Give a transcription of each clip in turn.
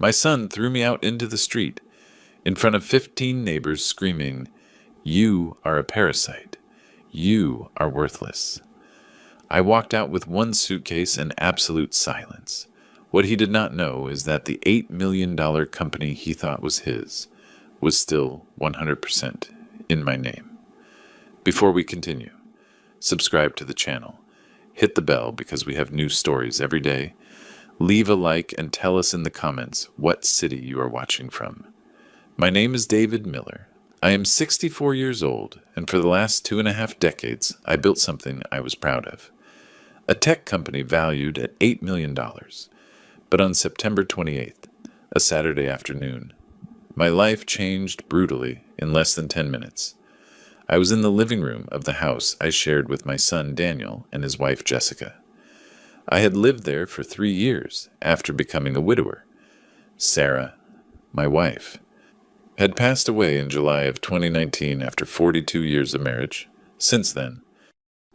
My son threw me out into the street, in front of 15 neighbors screaming, "You are a parasite. You are worthless." I walked out with one suitcase and absolute silence. What he did not know is that the $8 million company he thought was his was still 100% in my name. Before we continue, subscribe to the channel. Hit the bell because we have new stories every day. Leave a like and tell us in the comments what city you are watching from. My name is David Miller. I am 64 years old, and for the last 2.5 decades, I built something I was proud of. A tech company valued at $8 million. But on September 28th, a Saturday afternoon, my life changed brutally in less than 10 minutes. I was in the living room of the house I shared with my son Daniel and his wife Jessica. I had lived there for 3 years after becoming a widower. Sarah, my wife, had passed away in July of 2019 after 42 years of marriage. Since then,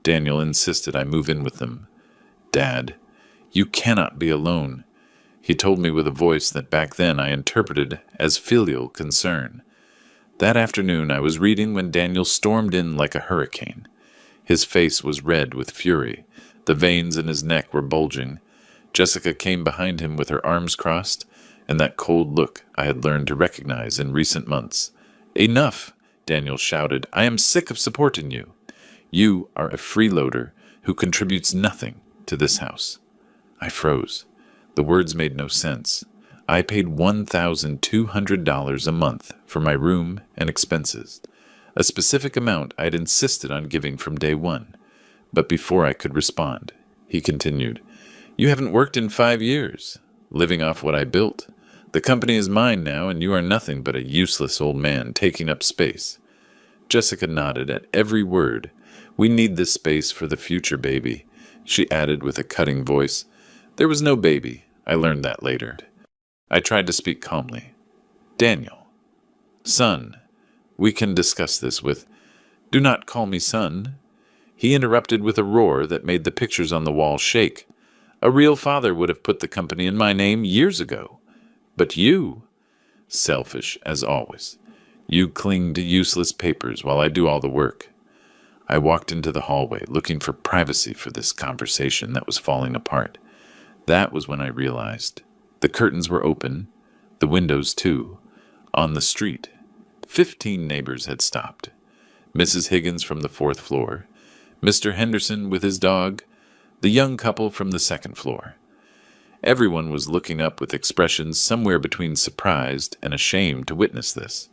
Daniel insisted I move in with them. "Dad, you cannot be alone," he told me with a voice that back then I interpreted as filial concern. That afternoon I was reading when Daniel stormed in like a hurricane. His face was red with fury. The veins in his neck were bulging. Jessica came behind him with her arms crossed, and that cold look I had learned to recognize in recent months. "Enough!" Daniel shouted. "I am sick of supporting you. You are a freeloader who contributes nothing to this house." I froze. The words made no sense. I paid $1,200 a month for my room and expenses, a specific amount I'd insisted on giving from day one. But before I could respond, he continued, "You haven't worked in 5 years, living off what I built. The company is mine now, and you are nothing but a useless old man taking up space." Jessica nodded at every word. "We need this space for the future, baby," she added with a cutting voice. There was no baby. I learned that later. I tried to speak calmly. "Daniel, son, we can discuss this with—" "Do not call me son." He interrupted with a roar that made the pictures on the wall shake. "A real father would have put the company in my name years ago. But you, selfish as always, you cling to useless papers while I do all the work." I walked into the hallway looking for privacy for this conversation that was falling apart. That was when I realized the curtains were open, the windows too. On the street, 15 neighbors had stopped. Mrs. Higgins from the 4th floor, Mr. Henderson with his dog, the young couple from the 2nd floor. Everyone was looking up with expressions somewhere between surprised and ashamed to witness this.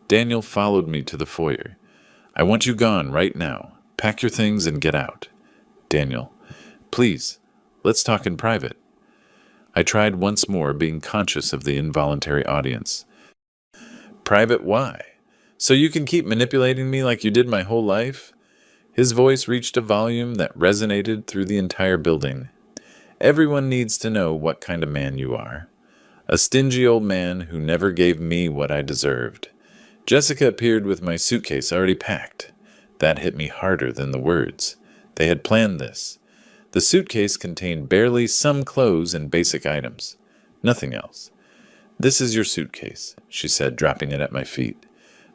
Daniel followed me to the foyer. "I want you gone right now. Pack your things and get out." "Daniel, please, let's talk in private." I tried once more, being conscious of the involuntary audience. "Private why? So you can keep manipulating me like you did my whole life?" His voice reached a volume that resonated through the entire building. "Everyone needs to know what kind of man you are. A stingy old man who never gave me what I deserved." Jessica appeared with my suitcase already packed. That hit me harder than the words. They had planned this. The suitcase contained barely some clothes and basic items. Nothing else. "This is your suitcase," she said, dropping it at my feet.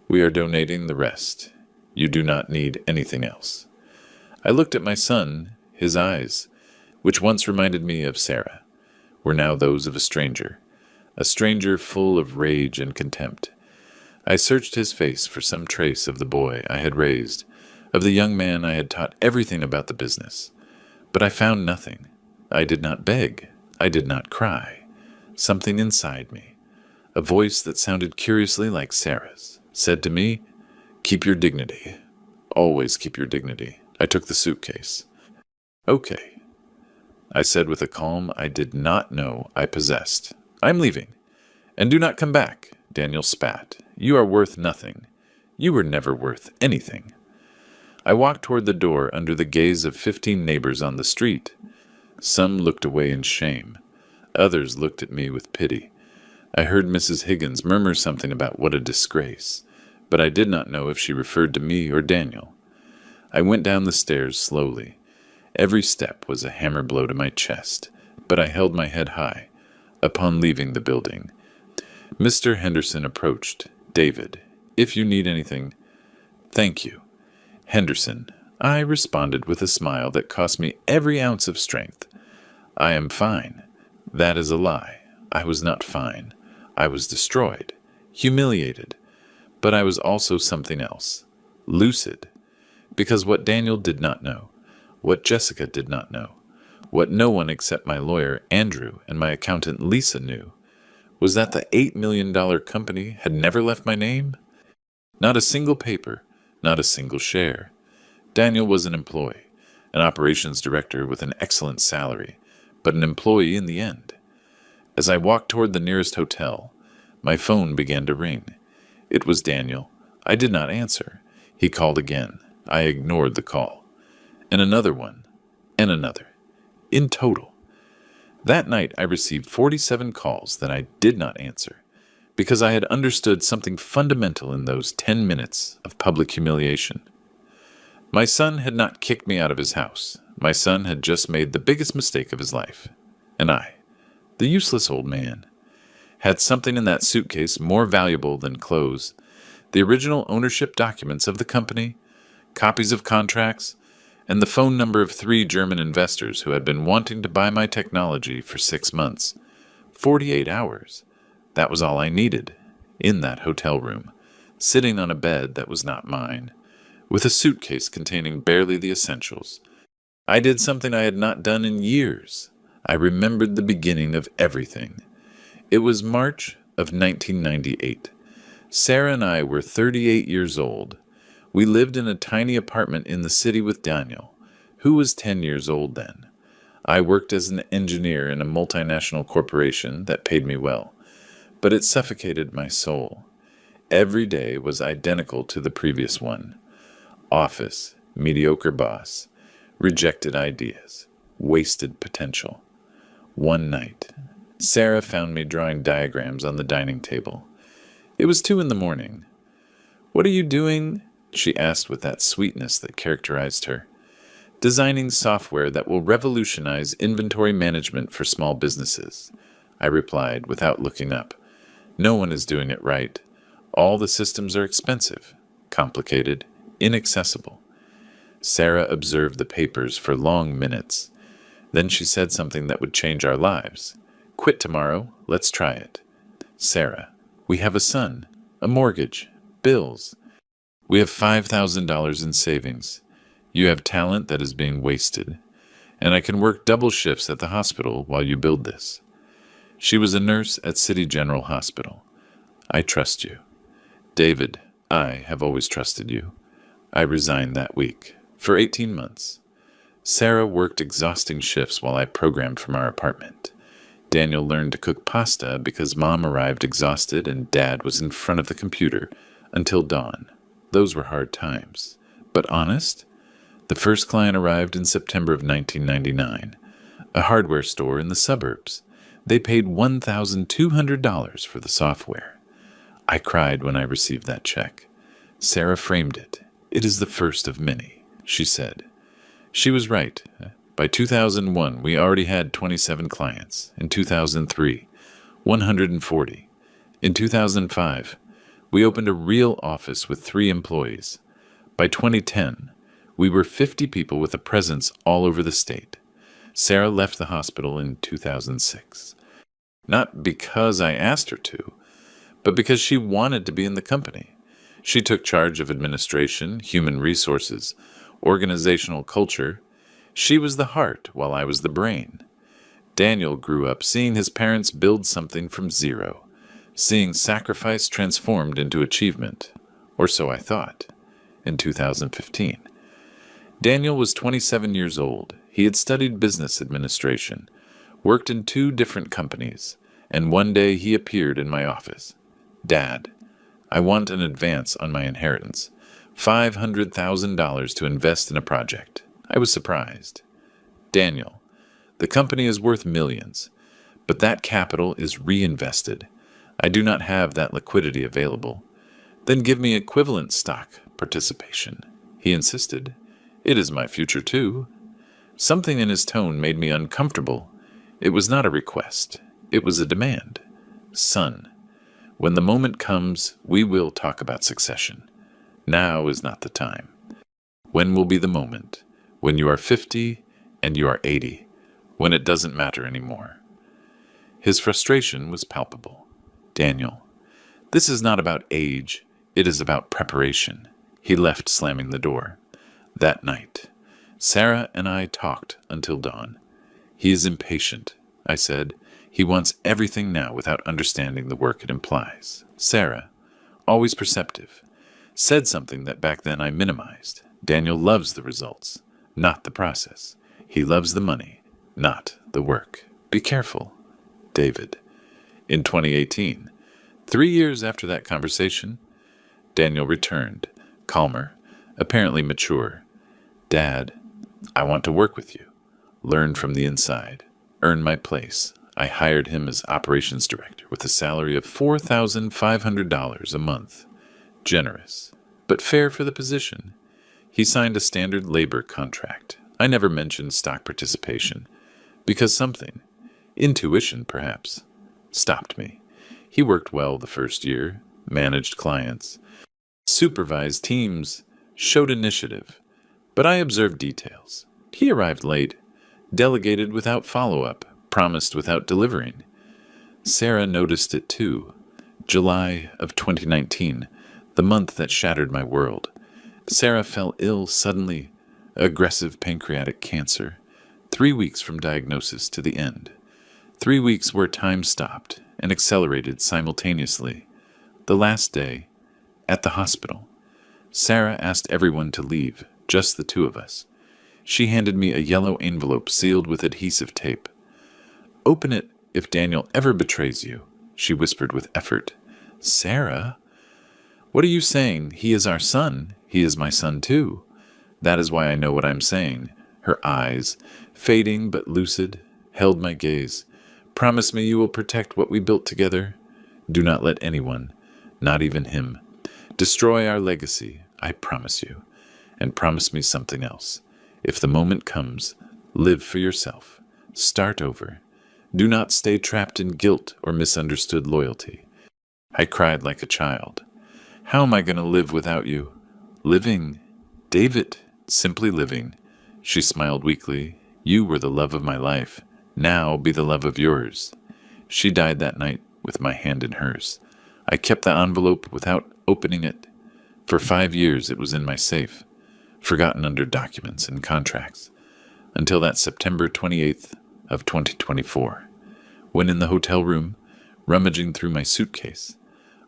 "We are donating the rest. You do not need anything else." I looked at my son. His eyes, which once reminded me of Sarah, were now those of a stranger full of rage and contempt. I searched his face for some trace of the boy I had raised, of the young man I had taught everything about the business. But I found nothing. I did not beg. I did not cry. Something inside me, a voice that sounded curiously like Sarah's, said to me, "Keep your dignity. Always keep your dignity." I took the suitcase. "Okay," I said with a calm I did not know I possessed. "I'm leaving. And do not come back." Daniel spat. "You are worth nothing. You were never worth anything." I walked toward the door under the gaze of 15 neighbors on the street. Some looked away in shame. Others looked at me with pity. I heard Mrs. Higgins murmur something about what a disgrace, but I did not know if she referred to me or Daniel. I went down the stairs slowly. Every step was a hammer blow to my chest, but I held my head high. upon leaving the building. Mr. Henderson approached. David, if you need anything, thank you. Henderson, I responded with a smile that cost me every ounce of strength. I am fine. That is a lie. I was not fine. I was destroyed, humiliated, but I was also something else. Lucid. Because what Daniel did not know, what Jessica did not know, what no one except my lawyer, Andrew, and my accountant, Lisa, knew, was that the $8 million company had never left my name. Not a single paper, not a single share. Daniel was an employee, an operations director with an excellent salary, but an employee in the end. As I walked toward the nearest hotel, my phone began to ring. It was Daniel. I did not answer. He called again. I ignored the call. And another one. And another. In total. That night I received 47 calls that I did not answer, because I had understood something fundamental in those 10 minutes of public humiliation. My son had not kicked me out of his house. My son had just made the biggest mistake of his life. And I, the useless old man, had something in that suitcase more valuable than clothes: the original ownership documents of the company, copies of contracts, and the phone number of 3 German investors who had been wanting to buy my technology for 6 months. 48 hours. That was all I needed, in that hotel room, sitting on a bed that was not mine, with a suitcase containing barely the essentials. I did something I had not done in years. I remembered the beginning of everything. It was March of 1998. Sarah and I were 38 years old. We lived in a tiny apartment in the city with Daniel, who was 10 years old then. I worked as an engineer in a multinational corporation that paid me well, but it suffocated my soul. Every day was identical to the previous one. Office, mediocre boss, rejected ideas, wasted potential. One night, Sarah found me drawing diagrams on the dining table. It was 2 a.m. "What are you doing?" she asked with that sweetness that characterized her. "Designing software that will revolutionize inventory management for small businesses," I replied without looking up. "No one is doing it right. All the systems are expensive, complicated, inaccessible." Sarah observed the papers for long minutes. Then she said something that would change our lives. "Quit tomorrow. Let's try it." "Sarah, we have a son, a mortgage, bills. We have $5,000 in savings. You have talent that is being wasted, and I can work double shifts at the hospital while you build this." She was a nurse at City General Hospital. "I trust you." "David, I have always trusted you." I resigned that week, for 18 months. Sarah worked exhausting shifts while I programmed from our apartment. Daniel learned to cook pasta because Mom arrived exhausted and Dad was in front of the computer until dawn. Those were hard times. But honest? The first client arrived in September of 1999, a hardware store in the suburbs. They paid $1,200 for the software. I cried when I received that check. Sarah framed it. "It is the first of many," she said. She was right. By 2001, we already had 27 clients. In 2003, 140. In 2005, we opened a real office with 3 employees. By 2010, we were 50 people with a presence all over the state. Sarah left the hospital in 2006. Not because I asked her to, but because she wanted to be in the company. She took charge of administration, human resources, organizational culture. She was the heart while I was the brain. Daniel grew up seeing his parents build something from zero, seeing sacrifice transformed into achievement, or so I thought, in 2015. Daniel was 27 years old. He had studied business administration, worked in 2 different companies, and one day he appeared in my office. "Dad, I want an advance on my inheritance, $500,000 to invest in a project." I was surprised. "Daniel, the company is worth millions, but that capital is reinvested. I do not have that liquidity available." "Then give me equivalent stock participation," he insisted. "It is my future too." Something in his tone made me uncomfortable. It was not a request. It was a demand. Son, when the moment comes, we will talk about succession. Now is not the time. When will be the moment? When you are 50 and you are 80, when it doesn't matter anymore. His frustration was palpable. Daniel, this is not about age, it is about preparation. He left, slamming the door. That night, Sarah and I talked until dawn. He is impatient, I said. He wants everything now without understanding the work it implies. Sarah, always perceptive, said something that back then I minimized. Daniel loves the results, not the process. He loves the money, not the work. Be careful. David. In 2018, 3 years after that conversation, Daniel returned, calmer, apparently mature. Dad, I want to work with you, learn from the inside, earn my place. I hired him as operations director with a salary of $4,500 a month. Generous, but fair for the position. He signed a standard labor contract. I never mentioned stock participation, because something, intuition perhaps, stopped me. He worked well the first year, managed clients, supervised teams, showed initiative, but I observed details. He arrived late, delegated without follow-up, promised without delivering. Sarah noticed it too. July of 2019, the month that shattered my world. Sarah fell ill suddenly, aggressive pancreatic cancer. 3 weeks from diagnosis to the end. 3 weeks where time stopped and accelerated simultaneously. The last day, at the hospital, Sarah asked everyone to leave, just the two of us. She handed me a yellow envelope sealed with adhesive tape. Open it if Daniel ever betrays you, she whispered with effort. Sarah? What are you saying? He is our son. He is my son too. That is why I know what I'm saying. Her eyes, fading but lucid, held my gaze. Promise me you will protect what we built together. Do not let anyone, not even him, destroy our legacy, I promise you. And promise me something else. If the moment comes, live for yourself. Start over. Do not stay trapped in guilt or misunderstood loyalty. I cried like a child. How am I going to live without you? Living. David, simply living. She smiled weakly. You were the love of my life. Now be the love of yours. She died that night with my hand in hers. I kept the envelope without opening it. For 5 years it was in my safe, forgotten under documents and contracts, until that September 28th of 2024, when in the hotel room, rummaging through my suitcase,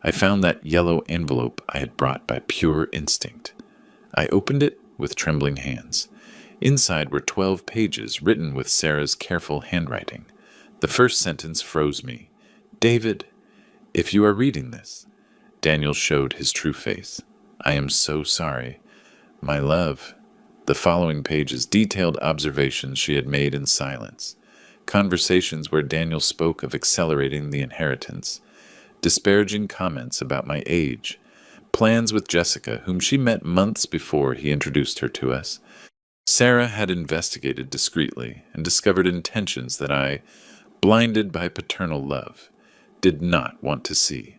I found that yellow envelope I had brought by pure instinct. I opened it with trembling hands. Inside were 12 pages written with Sarah's careful handwriting. The first sentence froze me. David, if you are reading this. Daniel showed his true face. I am so sorry. My love. The following pages detailed observations she had made in silence. Conversations where Daniel spoke of accelerating the inheritance. Disparaging comments about my age. Plans with Jessica, whom she met months before he introduced her to us. Sarah had investigated discreetly and discovered intentions that I, blinded by paternal love, did not want to see.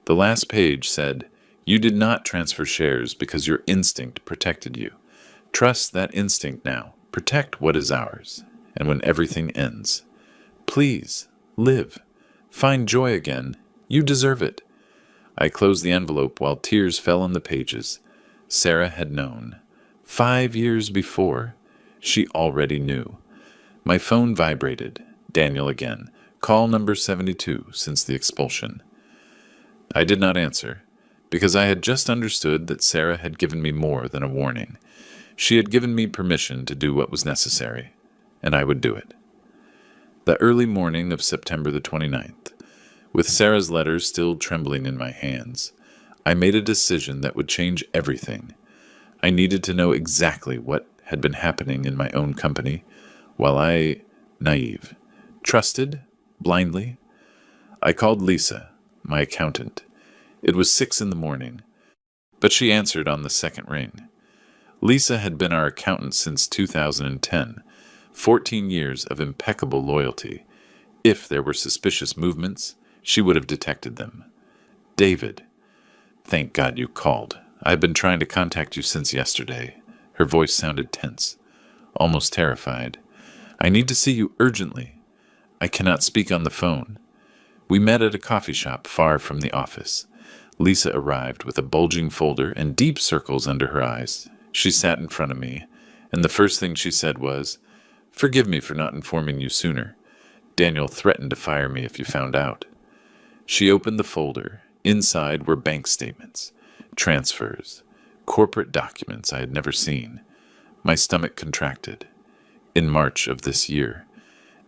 The last page said, You did not transfer shares because your instinct protected you. Trust that instinct now. Protect what is ours. And when everything ends, please, live. Find joy again. You deserve it. I closed the envelope while tears fell on the pages. Sarah had known. 5 years before, she already knew. My phone vibrated. Daniel again. Call number 72 since the expulsion. I did not answer, because I had just understood that Sarah had given me more than a warning. She had given me permission to do what was necessary, and I would do it. The early morning of September the 29th, with Sarah's letter still trembling in my hands, I made a decision that would change everything. I needed to know exactly what had been happening in my own company, while I, naive, trusted, blindly. I called Lisa, my accountant. It was 6 a.m, but she answered on the second ring. Lisa had been our accountant since 2010, 14 years of impeccable loyalty, If there were suspicious movements, she would have detected them. David, thank God you called. I've been trying to contact you since yesterday. Her voice sounded tense, almost terrified. I need to see you urgently. I cannot speak on the phone. We met at a coffee shop far from the office. Lisa arrived with a bulging folder and deep circles under her eyes. She sat in front of me, and the first thing she said was, "Forgive me for not informing you sooner. Daniel threatened to fire me if you found out." She opened the folder. Inside were bank statements, transfers, corporate documents I had never seen. My stomach contracted. In March of this year,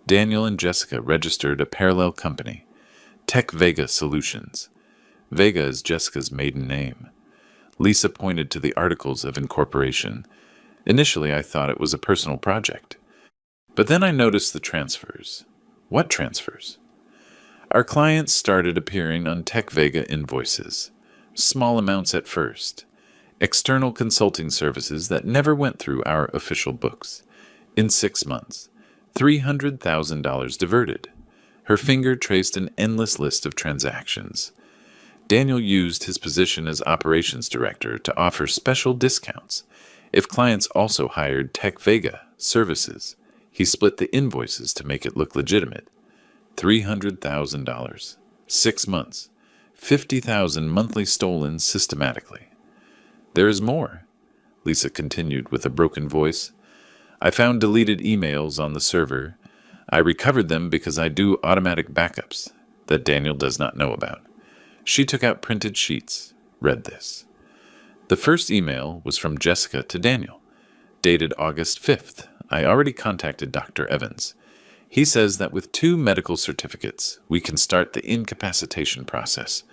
Daniel and Jessica registered a parallel company, Tech Vega Solutions. Vega is Jessica's maiden name. Lisa pointed to the articles of incorporation. Initially, I thought it was a personal project. But then I noticed the transfers. What transfers? Our clients started appearing on Tech Vega invoices. Small amounts at first. External consulting services that never went through our official books. In 6 months, $300,000 diverted. Her finger traced an endless list of transactions. Daniel used his position as operations director to offer special discounts if clients also hired Tech Vega services. He split the invoices to make it look legitimate. $300,000. 6 months. 50,000 monthly stolen systematically. There is more, Lisa continued with a broken voice. I found deleted emails on the server. I recovered them because I do automatic backups that Daniel does not know about. She took out printed sheets. Read this. The first email was from Jessica to Daniel, dated August 5th. I already contacted Dr. Evans. He says that with 2 medical certificates, we can start the incapacitation process.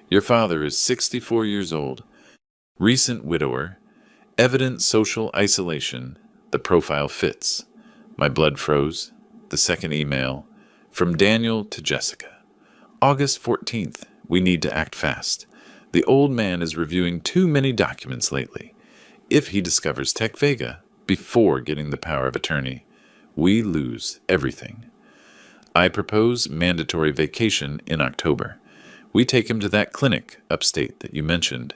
Your father is 64 years old, recent widower, evident social isolation. The profile fits. My blood froze. The second email, from Daniel to Jessica. August 14th. We need to act fast. The old man is reviewing too many documents lately. If he discovers Tech Vega before getting the power of attorney, we lose everything. I propose mandatory vacation in October. We take him to that clinic upstate that you mentioned.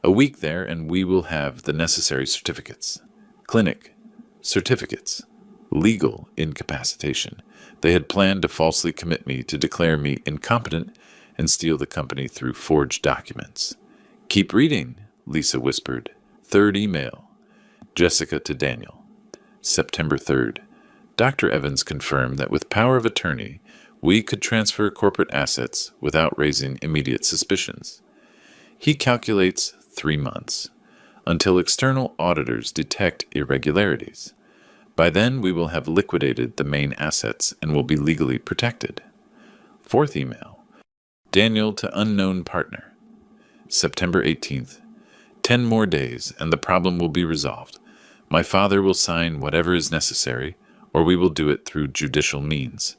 A week there and we will have the necessary certificates. Clinic, certificates, legal incapacitation. They had planned to falsely commit me to declare me incompetent and steal the company through forged documents. Keep reading, Lisa whispered. Third email. Jessica to Daniel. September 3rd. Dr. Evans confirmed that with power of attorney, we could transfer corporate assets without raising immediate suspicions. He calculates 3 months, until external auditors detect irregularities. By then, we will have liquidated the main assets and will be legally protected. Fourth email. Daniel to unknown partner. September 18th. 10 more days and the problem will be resolved. My father will sign whatever is necessary, or we will do it through judicial means.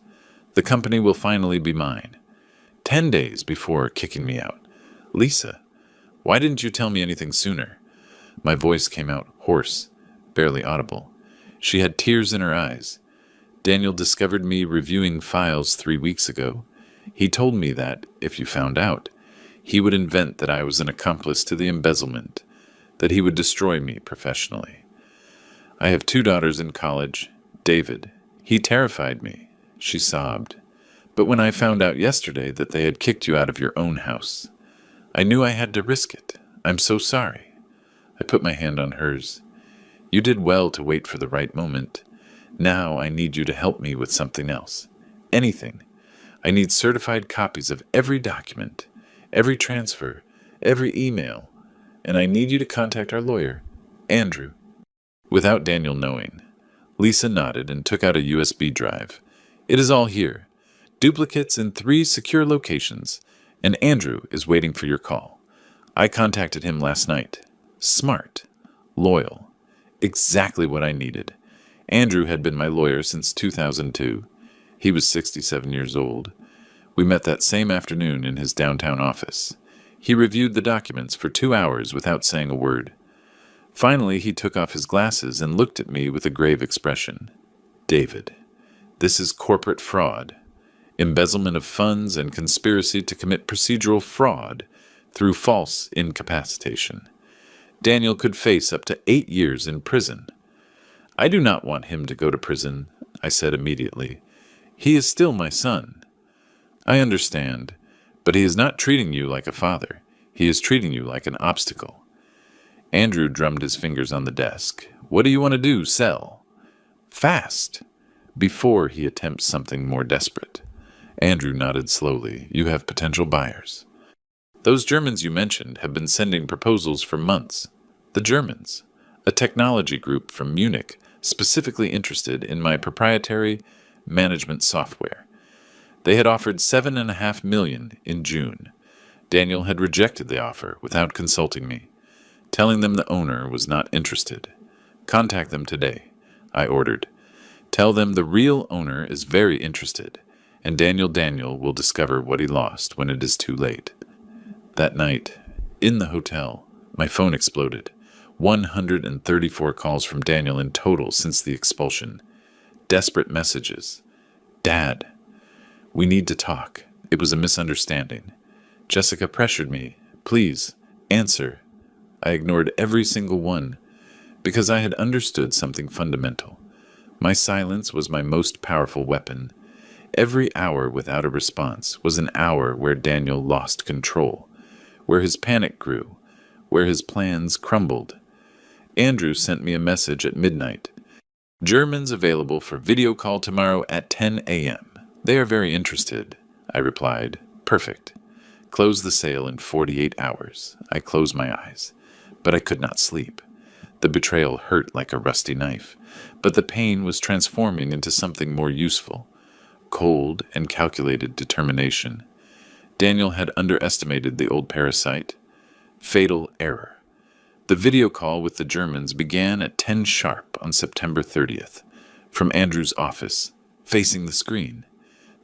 The company will finally be mine. 10 days before kicking me out. Lisa, why didn't you tell me anything sooner? My voice came out hoarse, barely audible. She had tears in her eyes. Daniel discovered me reviewing files 3 weeks ago. He told me that, if you found out, he would invent that I was an accomplice to the embezzlement, that he would destroy me professionally. I have 2 daughters in college. David, he terrified me. She sobbed. But when I found out yesterday that they had kicked you out of your own house, I knew I had to risk it. I'm so sorry. I put my hand on hers. You did well to wait for the right moment. Now I need you to help me with something else. Anything. I need certified copies of every document, every transfer, every email, and I need you to contact our lawyer, Andrew. Without Daniel knowing, Lisa nodded and took out a USB drive. It is all here. Duplicates in 3 secure locations, and Andrew is waiting for your call. I contacted him last night. Smart, loyal, exactly what I needed. Andrew had been my lawyer since 2002. He was 67 years old. We met that same afternoon in his downtown office. He reviewed the documents for 2 hours without saying a word. Finally, he took off his glasses and looked at me with a grave expression. David, this is corporate fraud. embezzlement of funds, and conspiracy to commit procedural fraud through false incapacitation. Daniel could face up to 8 years in prison. I do not want him to go to prison, I said immediately. He is still my son. I understand, but he is not treating you like a father. He is treating you like an obstacle. Andrew drummed his fingers on the desk. What do you want to do, sell? Fast, before he attempts something more desperate. Andrew nodded slowly. You have potential buyers. Those Germans you mentioned have been sending proposals for months. The Germans, a technology group from Munich, specifically interested in my proprietary management software. They had offered $7.5 million in June. Daniel had rejected the offer without consulting me, telling them the owner was not interested. Contact them today, I ordered. Tell them the real owner is very interested, and Daniel will discover what he lost when it is too late. That night, in the hotel, my phone exploded. 134 calls from Daniel in total since the expulsion. Desperate messages. Dad, we need to talk. It was a misunderstanding. Jessica pressured me. Please, answer. I ignored every single one, because I had understood something fundamental. My silence was my most powerful weapon. Every hour without a response was an hour where Daniel lost control, where his panic grew, where his plans crumbled. Andrew sent me a message at midnight. Germans available for video call tomorrow at 10 a.m. They are very interested, I replied. Perfect. Close the sale in 48 hours. I closed my eyes, but I could not sleep. The betrayal hurt like a rusty knife, but the pain was transforming into something more useful. Cold and calculated determination. Daniel had underestimated the old parasite. Fatal error. The video call with the Germans began at 10 sharp on September 30th. From Andrew's office, facing the screen,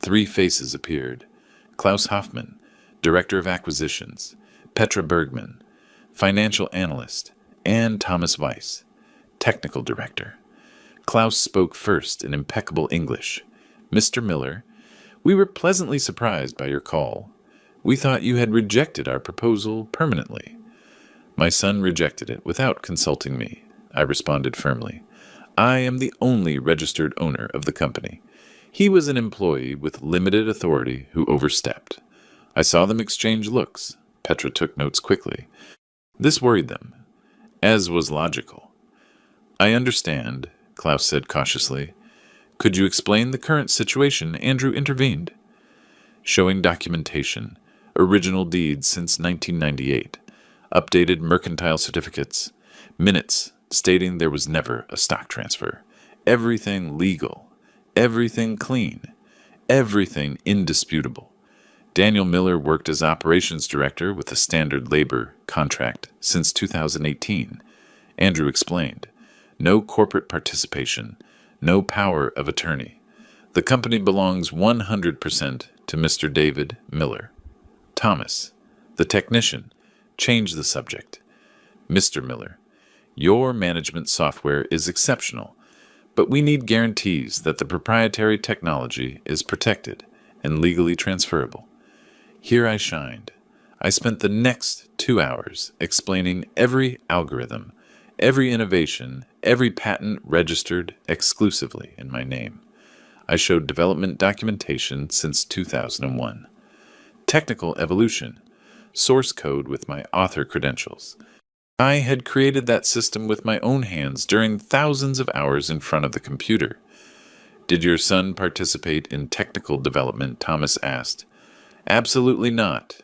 3 faces appeared. Klaus Hoffman, Director of Acquisitions, Petra Bergman, Financial Analyst, and Thomas Weiss, Technical Director. Klaus spoke first in impeccable English. Mr. Miller, we were pleasantly surprised by your call. We thought you had rejected our proposal permanently. My son rejected it without consulting me, I responded firmly. I am the only registered owner of the company. He was an employee with limited authority who overstepped. I saw them exchange looks. Petra took notes quickly. This worried them, as was logical. I understand, Klaus said cautiously. Could you explain the current situation? Andrew intervened. Showing documentation, original deeds since 1998, updated mercantile certificates, minutes stating there was never a stock transfer. Everything legal, everything clean, everything indisputable. Daniel Miller worked as operations director with a standard labor contract since 2018. Andrew explained. No corporate participation, no power of attorney. The company belongs 100% to Mr. David Miller. Thomas, the technician, changed the subject. Mr. Miller, your management software is exceptional, but we need guarantees that the proprietary technology is protected and legally transferable. Here I shined. I spent the next 2 hours explaining every algorithm, every innovation, every patent registered exclusively in my name. I showed development documentation since 2001. Technical evolution, source code with my author credentials. I had created that system with my own hands during thousands of hours in front of the computer. Did your son participate in technical development? Thomas asked. Absolutely not.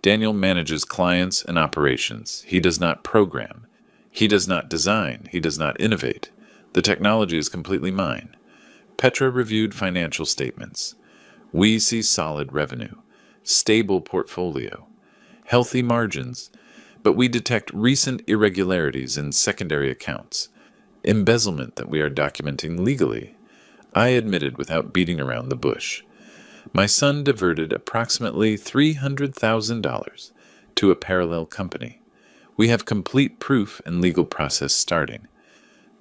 Daniel manages clients and operations. He does not program. He does not design. He does not innovate. The technology is completely mine. Petra reviewed financial statements. We see solid revenue, stable portfolio, healthy margins, but we detect recent irregularities in secondary accounts, embezzlement that we are documenting legally. I admitted without beating around the bush. My son diverted approximately $300,000 to a parallel company. We have complete proof and legal process starting.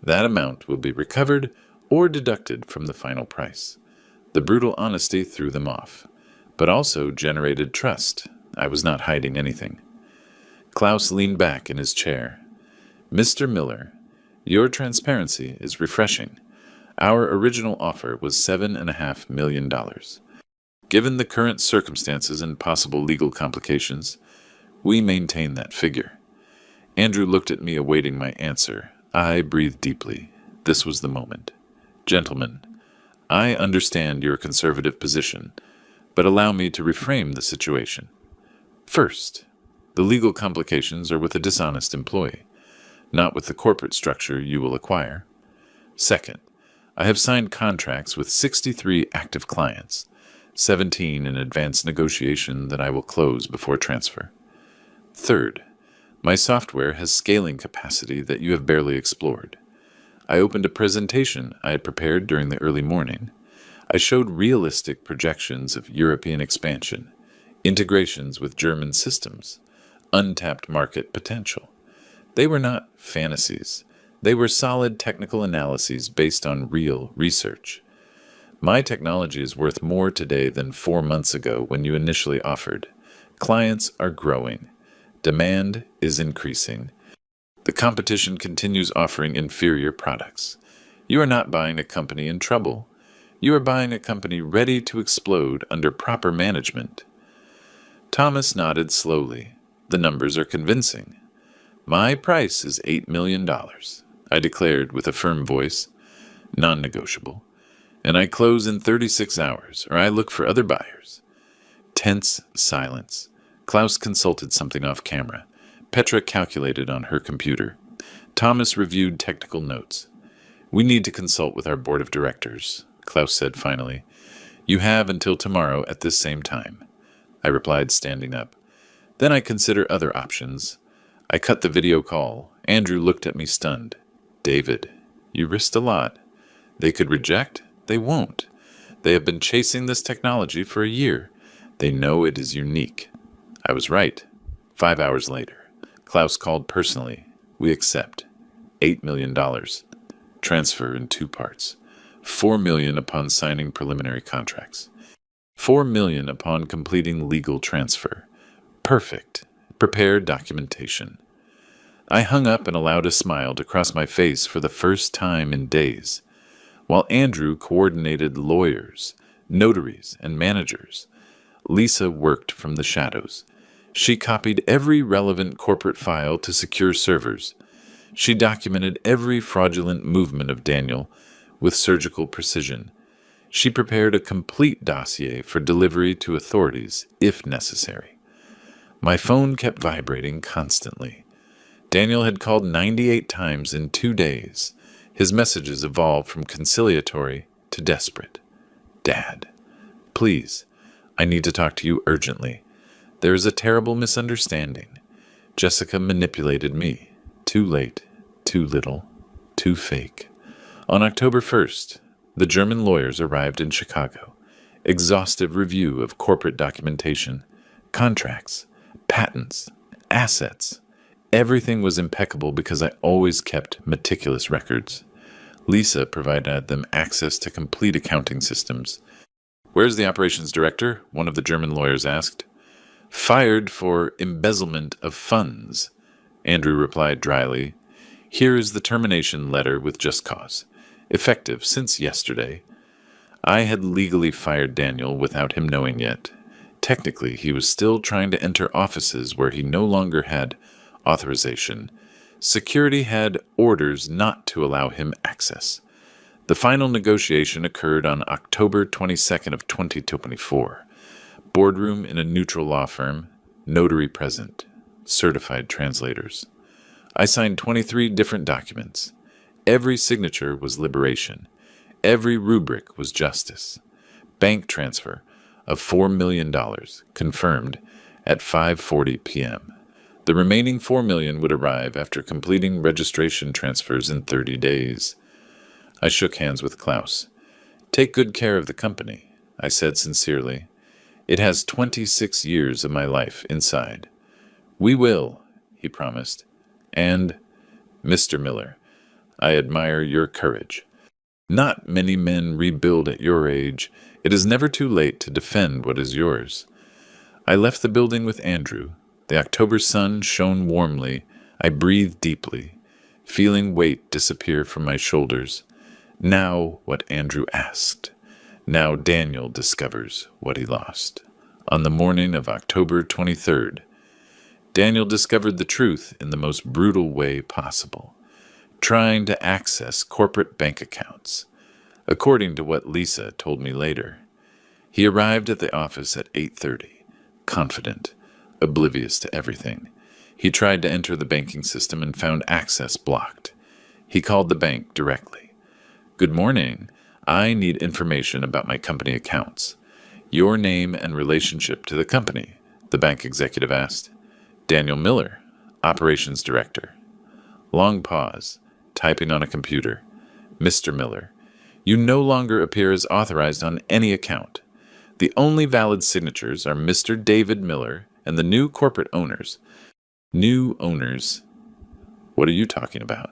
That amount will be recovered or deducted from the final price. The The brutal honesty threw them off, but also generated trust. I was not hiding anything. Klaus leaned back in his chair. Mr. Miller, your transparency is refreshing. Our original offer was $7.5 million. Given the current circumstances and possible legal complications, we maintain that figure. Andrew looked at me, awaiting my answer. I breathed deeply. This was the moment. Gentlemen, I understand your conservative position, but allow me to reframe the situation. First, the legal complications are with a dishonest employee, not with the corporate structure you will acquire. Second, I have signed contracts with 63 active clients, 17 in advanced negotiation that I will close before transfer. Third, my software has scaling capacity that you have barely explored. I opened a presentation I had prepared during the early morning. I showed realistic projections of European expansion, integrations with German systems, untapped market potential. They were not fantasies. They were solid technical analyses based on real research. My technology is worth more today than 4 months ago when you initially offered. Clients are growing. Demand is increasing. The competition continues offering inferior products. You are not buying a company in trouble. You are buying a company ready to explode under proper management. Thomas nodded slowly. The numbers are convincing. My price is $8 million, I declared with a firm voice, non-negotiable. And I close in 36 hours, or I look for other buyers. Tense silence. Klaus consulted something off camera. Petra calculated on her computer. Thomas reviewed technical notes. We need to consult with our board of directors, Klaus said finally. You have until tomorrow at this same time. I replied, standing up. Then I consider other options. I cut the video call. Andrew looked at me stunned. David, you risked a lot. They could reject. They won't. They have been chasing this technology for a year. They know it is unique. I was right. 5 hours later, Klaus called personally. We accept. $8 million. Transfer in 2 parts. $4 million upon signing preliminary contracts. $4 million upon completing legal transfer. Perfect. Prepare documentation. I hung up and allowed a smile to cross my face for the first time in days. While Andrew coordinated lawyers, notaries, and managers, Lisa worked from the shadows. She copied every relevant corporate file to secure servers. She documented every fraudulent movement of Daniel with surgical precision. She prepared a complete dossier for delivery to authorities, if necessary. My phone kept vibrating constantly. Daniel had called 98 times in 2 days. His messages evolved from conciliatory to desperate. Dad, please, I need to talk to you urgently. There is a terrible misunderstanding. Jessica manipulated me. Too late, too little, too fake. On October 1st, the German lawyers arrived in Chicago. Exhaustive review of corporate documentation, contracts, patents, assets. Everything was impeccable because I always kept meticulous records. Lisa provided them access to complete accounting systems. Where's the operations director? One of the German lawyers asked. Fired for embezzlement of funds, Andrew replied dryly. Here is the termination letter with just cause. Effective since yesterday. I had legally fired Daniel without him knowing yet. Technically, he was still trying to enter offices where he no longer had authorization. Security had orders not to allow him access. The final negotiation occurred on October 22nd of 2024. Boardroom in a neutral law firm, notary present, certified translators. I signed 23 different documents. Every signature was liberation. Every rubric was justice. Bank transfer of $4 million, confirmed at 5:40 p.m. The remaining $4 million would arrive after completing registration transfers in 30 days. I shook hands with Klaus. Take good care of the company, I said sincerely. It has 26 years of my life inside. We will, he promised. And, Mr. Miller, I admire your courage. Not many men rebuild at your age. It is never too late to defend what is yours. I left the building with Andrew. The October sun shone warmly. I breathed deeply, feeling weight disappear from my shoulders. Now what Andrew asked. Now Daniel discovers what he lost. On the morning of October 23rd, Daniel discovered the truth in the most brutal way possible, trying to access corporate bank accounts, according to what Lisa told me later. He arrived at the office at 8:30, confident, oblivious to everything. He tried to enter the banking system and found access blocked. He called the bank directly. "Good morning. I need information about my company accounts. Your name and relationship to the company," the bank executive asked. "Daniel Miller, Operations Director." Long pause, typing on a computer. "Mr. Miller, you no longer appear as authorized on any account. The only valid signatures are Mr. David Miller and the new corporate owners." "New owners? What are you talking about?"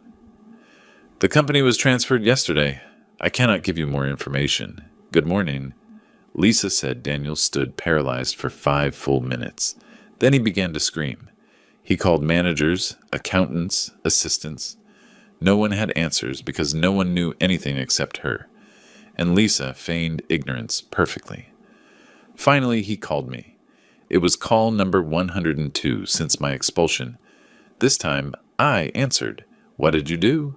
"The company was transferred yesterday. I cannot give you more information. Good morning." Lisa said Daniel stood paralyzed for 5 full minutes. Then he began to scream. He called managers, accountants, assistants. No one had answers because no one knew anything except her. And Lisa feigned ignorance perfectly. Finally, he called me. It was call number 102 since my expulsion. This time, I answered. "What did you do?"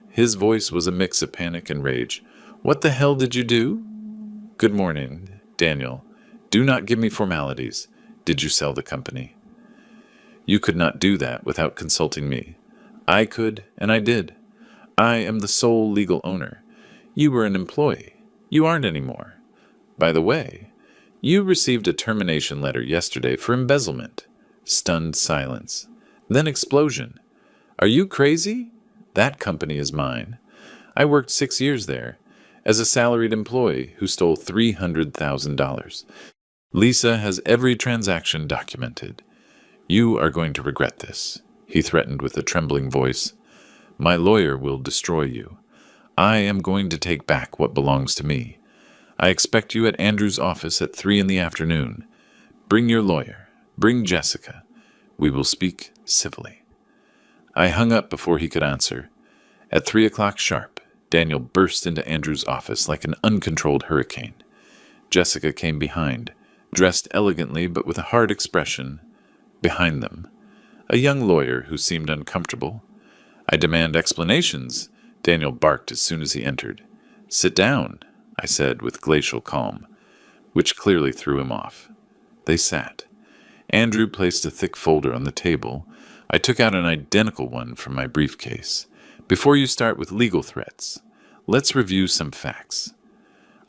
His voice was a mix of panic and rage. "What the hell did you do?" "Good morning, Daniel. Do not give me formalities. Did you sell the company?" "You could not do that without consulting me." "I could, and I did. I am the sole legal owner. You were an employee. You aren't anymore. By the way, you received a termination letter yesterday for embezzlement." Stunned silence. Then explosion. "Are you crazy? That company is mine. I worked 6 years there as a salaried employee who stole $300,000. Lisa has every transaction documented. You are going to regret this," he threatened with a trembling voice. "My lawyer will destroy you. I am going to take back what belongs to me. I expect you at Andrew's office at 3 in the afternoon. Bring your lawyer. Bring Jessica. We will speak civilly." I hung up before he could answer. At 3 o'clock sharp, Daniel burst into Andrew's office like an uncontrolled hurricane. Jessica came behind, dressed elegantly but with a hard expression. Behind them, a young lawyer who seemed uncomfortable. "I demand explanations," Daniel barked as soon as he entered. "Sit down," I said with glacial calm, which clearly threw him off. They sat. Andrew placed a thick folder on the table. I took out an identical one from my briefcase. "Before you start with legal threats, let's review some facts."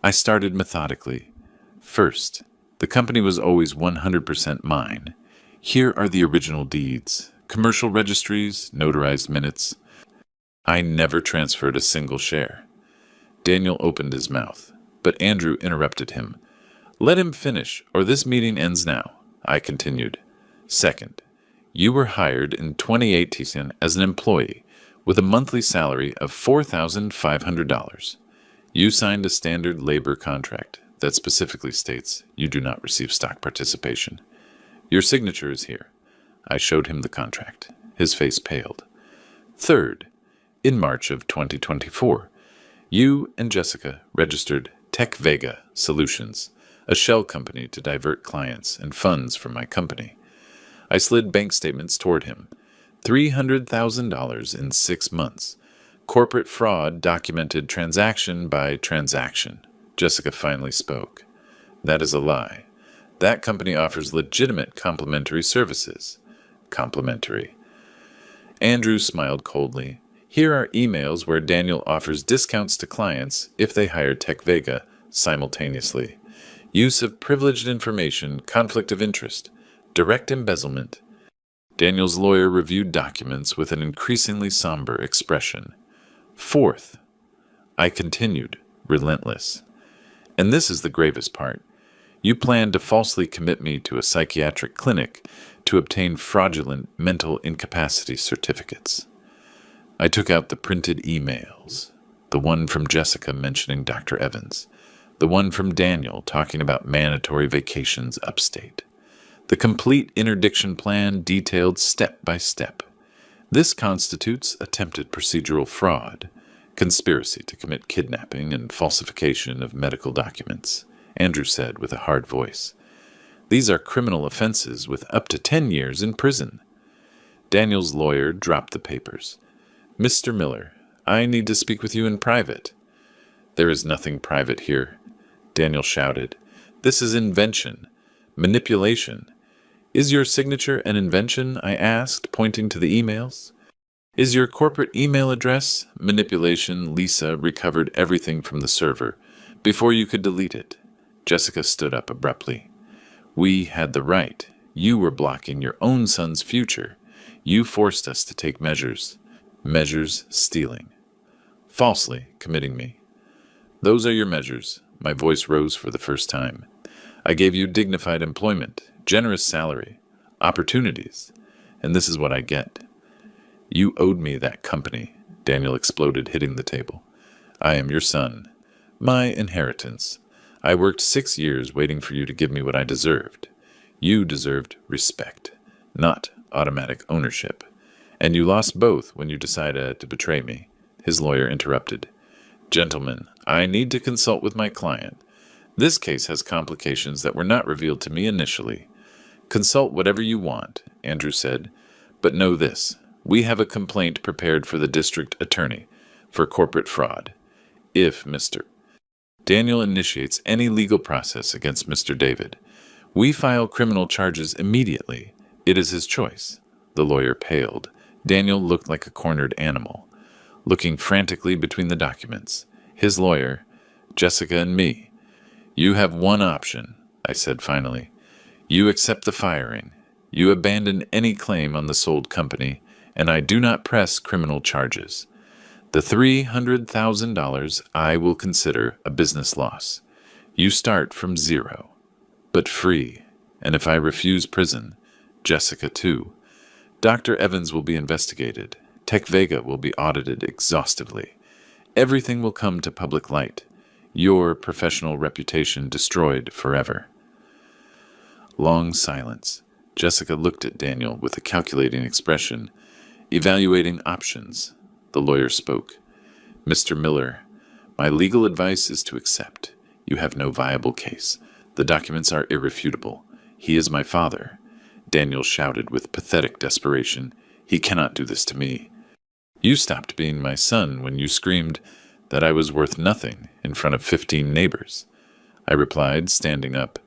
I started methodically. First, the company was always 100% mine. Here are the original deeds, commercial registries, notarized minutes. I never transferred a single share. Daniel opened his mouth, but Andrew interrupted him. "Let him finish, or this meeting ends now," I continued. "Second, you were hired in 2018 as an employee with a monthly salary of $4,500. You signed a standard labor contract that specifically states you do not receive stock participation. Your signature is here." I showed him the contract. His face paled. "Third, in March of 2024, you and Jessica registered Tech Vega Solutions, a shell company to divert clients and funds from my company. I slid bank statements toward him. $300,000 in 6 months. Corporate fraud documented transaction by transaction." Jessica finally spoke. "That is a lie. That company offers legitimate complimentary services." "Complimentary." Andrew smiled coldly. "Here are emails where Daniel offers discounts to clients if they hire Tech Vega simultaneously. Use of privileged information, conflict of interest, direct embezzlement." Daniel's lawyer reviewed documents with an increasingly somber expression. "Fourth," I continued, relentless. "And this is the gravest part. You plan to falsely commit me to a psychiatric clinic to obtain fraudulent mental incapacity certificates." I took out the printed emails, the one from Jessica mentioning Dr. Evans, The one from Daniel talking about mandatory vacations upstate. The complete interdiction plan detailed step by step. This constitutes attempted procedural fraud, conspiracy to commit kidnapping and falsification of medical documents, Andrew said with a hard voice. These are criminal offenses with up to 10 years in prison. Daniel's lawyer dropped the papers. Mr. Miller, I need to speak with you in private. There is nothing private here, Daniel shouted. This is invention, manipulation. Is your signature an invention? I asked, pointing to the emails. Is your corporate email address? Manipulation. Lisa recovered everything from the server before you could delete it. Jessica stood up abruptly. We had the right. You were blocking your own son's future. You forced us to take measures. Measures stealing. Falsely committing me. Those are your measures. My voice rose for the first time. I gave you dignified employment, generous salary, opportunities, and this is what I get. You owed me that company, Daniel exploded, hitting the table. I am your son. My inheritance. I worked 6 years waiting for you to give me what I deserved. You deserved respect, not automatic ownership. And you lost both when you decided to betray me, his lawyer interrupted. Gentlemen, I need to consult with my client. This case has complications that were not revealed to me initially. Consult whatever you want, Andrew said, but know this. We have a complaint prepared for the district attorney for corporate fraud. If Mr. Daniel initiates any legal process against Mr. David, we file criminal charges immediately. It is his choice. The lawyer paled. Daniel looked like a cornered animal, looking frantically between the documents. His lawyer, Jessica, and me. You have one option, I said finally. You accept the firing. You abandon any claim on the sold company, and I do not press criminal charges. The $300,000 I will consider a business loss. You start from zero, but free, and if I refuse prison, Jessica too. Dr. Evans will be investigated. Tech Vega will be audited exhaustively. Everything will come to public light. Your professional reputation destroyed forever. Long silence. Jessica looked at Daniel with a calculating expression, evaluating options. The lawyer spoke. Mr. Miller, my legal advice is to accept. You have no viable case. The documents are irrefutable. He is my father. Daniel shouted with pathetic desperation. He cannot do this to me. You stopped being my son when you screamed that I was worth nothing in front of 15 neighbors. I replied, standing up.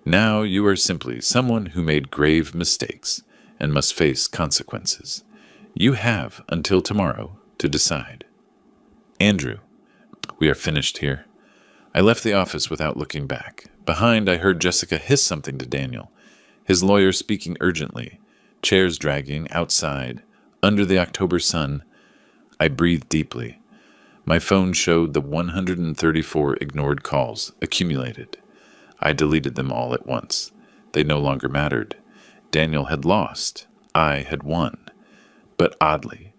Now you are simply someone who made grave mistakes and must face consequences. You have until tomorrow to decide. Andrew, we are finished here. I left the office without looking back. Behind, I heard Jessica hiss something to Daniel, his lawyer speaking urgently, chairs dragging outside, under the October sun. I breathed deeply. My phone showed the 134 ignored calls accumulated. I deleted them all at once. They no longer mattered. Daniel had lost. I had won. But oddly,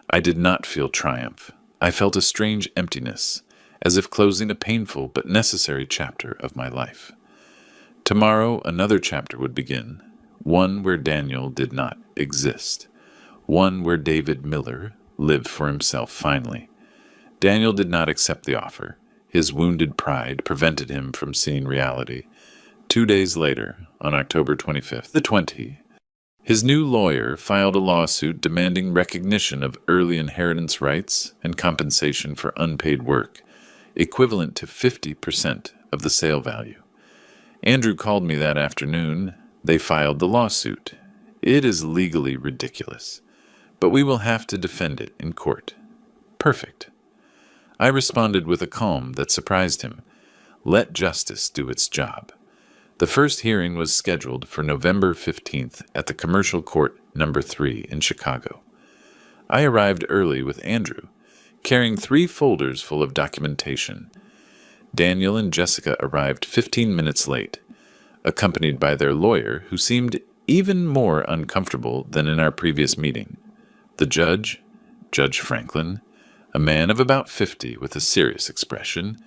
I did not feel triumph. I felt a strange emptiness, as if closing a painful but necessary chapter of my life. Tomorrow another chapter would begin, one where Daniel did not exist, one where David Miller lived for himself finally. Daniel did not accept the offer. His wounded pride prevented him from seeing reality. 2 days later, on October 25th, the 20th, his new lawyer filed a lawsuit demanding recognition of early inheritance rights and compensation for unpaid work, equivalent to 50% of the sale value. Andrew called me that afternoon. They filed the lawsuit. It is legally ridiculous, but we will have to defend it in court. Perfect. I responded with a calm that surprised him. Let justice do its job. The first hearing was scheduled for November 15th at the Commercial Court No. 3 in Chicago. I arrived early with Andrew, carrying 3 folders full of documentation. Daniel and Jessica arrived 15 minutes late, accompanied by their lawyer, who seemed even more uncomfortable than in our previous meeting. The judge, Judge Franklin, a man of about 50 with a serious expression,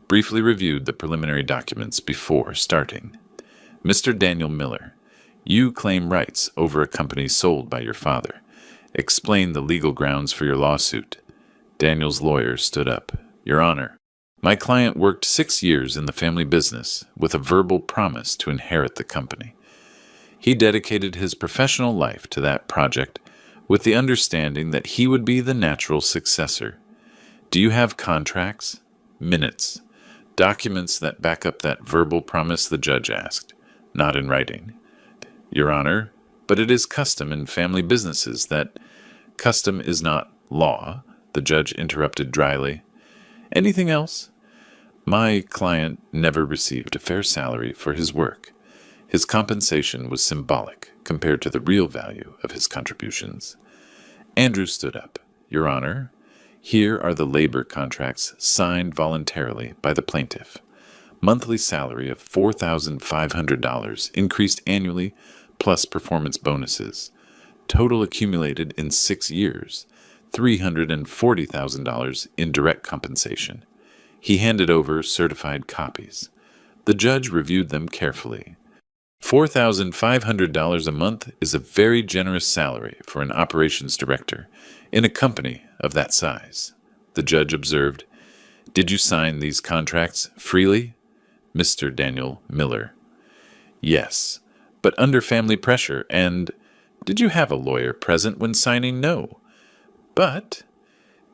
briefly reviewed the preliminary documents before starting. Mr. Daniel Miller, you claim rights over a company sold by your father. Explain the legal grounds for your lawsuit. Daniel's lawyer stood up. Your Honor, my client worked 6 years in the family business with a verbal promise to inherit the company. He dedicated his professional life to that project with the understanding that he would be the natural successor. Do you have contracts, minutes, documents that back up that verbal promise? The judge asked. Not in writing. Your Honor, but it is custom in family businesses that— Custom is not law, the judge interrupted dryly. Anything else? My client never received a fair salary for his work. His compensation was symbolic compared to the real value of his contributions. Andrew stood up. Your Honor, here are the labor contracts signed voluntarily by the plaintiff. Monthly salary of $4,500, increased annually, plus performance bonuses. Total accumulated in 6 years, $340,000 in direct compensation. He handed over certified copies. The judge reviewed them carefully. $4,500 a month is a very generous salary for an operations director in a company of that size. The judge observed. Did you sign these contracts freely? Mr. Daniel Miller. Yes, but under family pressure. And did you have a lawyer present when signing? No. But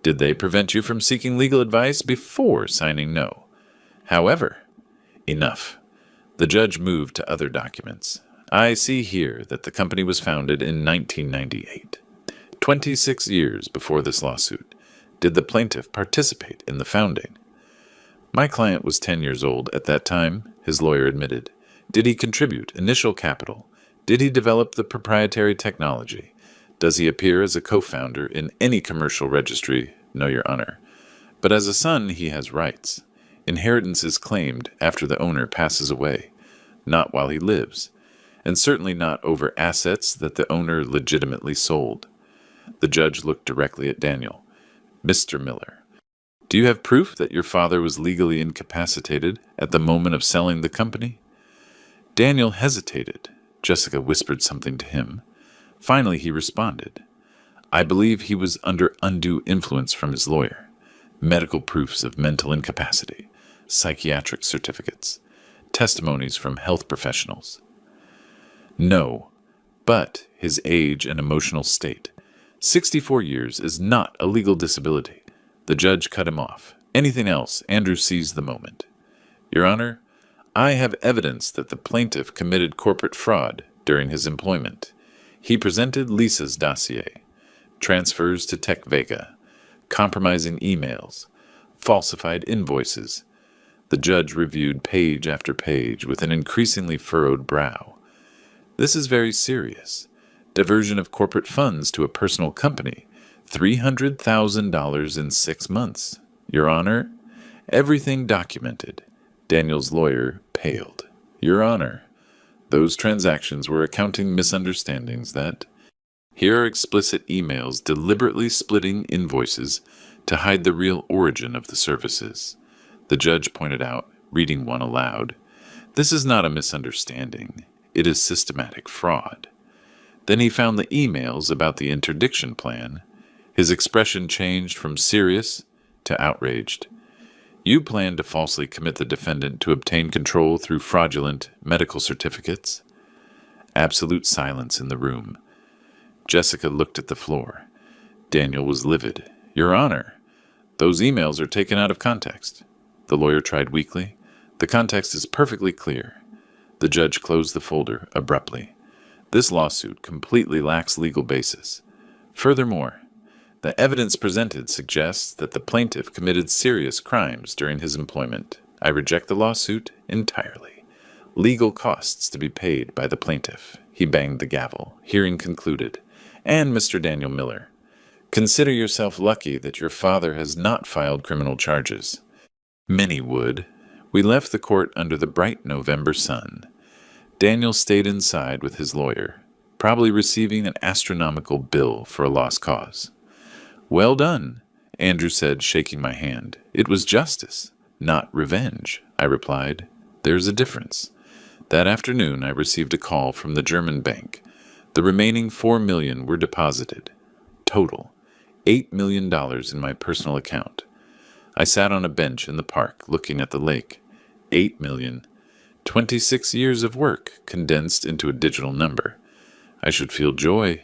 did they prevent you from seeking legal advice before signing? No. However, enough. The judge moved to other documents. I see here that the company was founded in 1998. 26 years before this lawsuit. Did the plaintiff participate in the founding? My client was 10 years old at that time, his lawyer admitted. Did he contribute initial capital? Did he develop the proprietary technology? Does he appear as a co-founder in any commercial registry? No, Your Honor. But as a son, he has rights. Inheritance is claimed after the owner passes away, not while he lives, and certainly not over assets that the owner legitimately sold. The judge looked directly at Daniel. Mr. Miller, do you have proof that your father was legally incapacitated at the moment of selling the company? Daniel hesitated. Jessica whispered something to him. Finally, he responded. I believe he was under undue influence from his lawyer. Medical proofs of mental incapacity, psychiatric certificates, testimonies from health professionals. No, but his age and emotional state. 64 years is not a legal disability. The judge cut him off. Anything else? Andrew seized the moment. Your Honor, I have evidence that the plaintiff committed corporate fraud during his employment. He presented Lisa's dossier, transfers to Tech Vega, compromising emails, falsified invoices. The judge reviewed page after page with an increasingly furrowed brow. This is very serious. Diversion of corporate funds to a personal company. $300,000 in 6 months. Your Honor, everything documented. Daniel's lawyer paled. Your Honor, those transactions were accounting misunderstandings that— Here are explicit emails deliberately splitting invoices to hide the real origin of the services. The judge pointed out, reading one aloud. This is not a misunderstanding. It is systematic fraud. Then he found the emails about the interdiction plan. His expression changed from serious to outraged. You plan to falsely commit the defendant to obtain control through fraudulent medical certificates? Absolute silence in the room. Jessica looked at the floor. Daniel was livid. Your Honor, those emails are taken out of context. The lawyer tried weakly. The context is perfectly clear. The judge closed the folder abruptly. This lawsuit completely lacks legal basis. Furthermore, the evidence presented suggests that the plaintiff committed serious crimes during his employment. I reject the lawsuit entirely. Legal costs to be paid by the plaintiff. He banged the gavel. Hearing concluded. And Mr. Daniel Miller, consider yourself lucky that your father has not filed criminal charges. Many would. We left the court under the bright November sun. Daniel stayed inside with his lawyer, probably receiving an astronomical bill for a lost cause. Well done, Andrew said, shaking my hand. It was justice. not revenge, I replied. There's a difference. That afternoon, I received a call from the German bank. The remaining $4 million were deposited. Total, $8 million in my personal account. I sat on a bench in the park looking at the lake. 8 million. 26 years of work condensed into a digital number. I should feel joy,